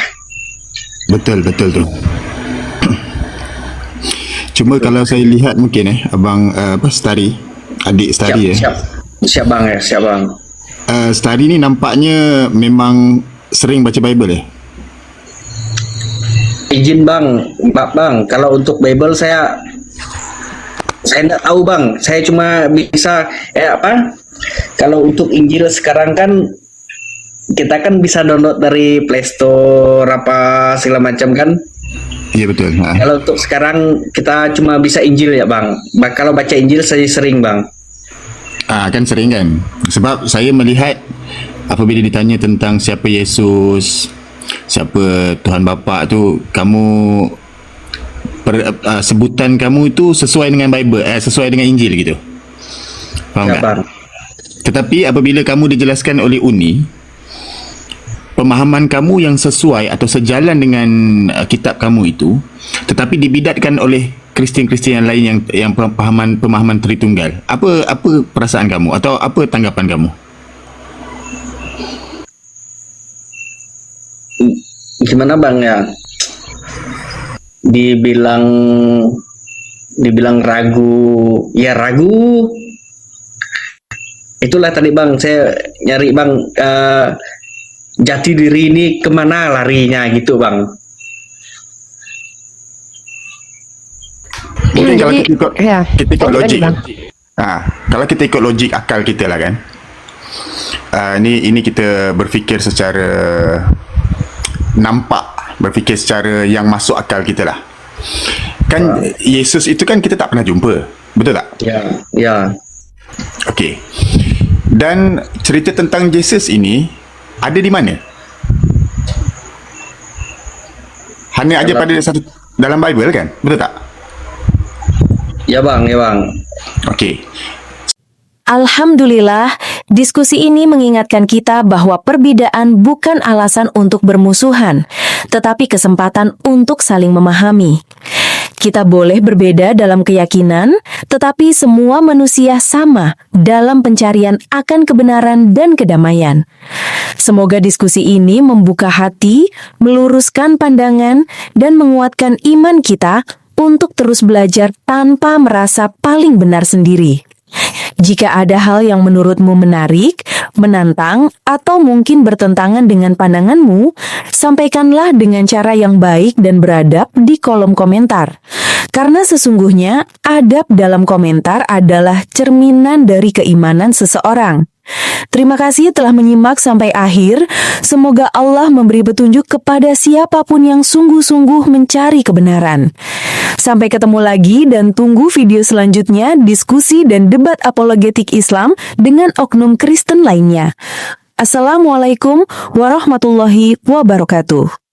Betul tuh. Cuma kalau saya lihat mungkin abang Stari, adik Stari Siap bang. Stari ni nampaknya memang sering baca Bible Izin bang, kalau untuk Bible saya tidak tahu bang. Saya cuma bisa kalau untuk Injil sekarang kan kita kan bisa download dari Play Store apa segala macam kan. Iya betul. Kalau untuk sekarang kita cuma bisa Injil ya bang. Kalau baca Injil saya sering bang. Kan sering kan. Sebab saya melihat apabila ditanya tentang siapa Yesus, siapa Tuhan Bapa tu, kamu sebutan kamu itu sesuai dengan Bible, sesuai dengan Injil gitu. Faham tak? Bang. Tetapi apabila kamu dijelaskan oleh Uni, pemahaman kamu yang sesuai atau sejalan dengan kitab kamu itu, tetapi dibidatkan oleh Kristian-Kristian yang lain yang pemahaman Tritunggal. Apa perasaan kamu atau apa tanggapan kamu? Gimana bang ya? Dibilang ragu, ya ragu. Itulah tadi bang, saya nyari bang jati diri ini kemana larinya gitu bang. Mungkin kalau kita ikut logik, kalau kita ikut logik akal kita lah kan. Ini kita berfikir secara nampak, berfikir secara yang masuk akal kita lah. Kan Yesus itu kan kita tak pernah jumpa, betul tak? Ya. Okey. Dan cerita tentang Yesus ini ada di mana? Hanya aja pada dalam Bible kan, betul tak? Ya bang. Okey. Alhamdulillah, diskusi ini mengingatkan kita bahwa perbedaan bukan alasan untuk bermusuhan, tetapi kesempatan untuk saling memahami. Kita boleh berbeda dalam keyakinan, tetapi semua manusia sama dalam pencarian akan kebenaran dan kedamaian. Semoga diskusi ini membuka hati, meluruskan pandangan, dan menguatkan iman kita untuk terus belajar tanpa merasa paling benar sendiri. Jika ada hal yang menurutmu menarik, menantang, atau mungkin bertentangan dengan pandanganmu, sampaikanlah dengan cara yang baik dan beradab di kolom komentar. Karena sesungguhnya adab dalam komentar adalah cerminan dari keimanan seseorang. Terima kasih telah menyimak sampai akhir. Semoga Allah memberi petunjuk kepada siapapun yang sungguh-sungguh mencari kebenaran. Sampai ketemu lagi dan tunggu video selanjutnya diskusi dan debat apologetik Islam dengan oknum Kristen lainnya. Assalamualaikum warahmatullahi wabarakatuh.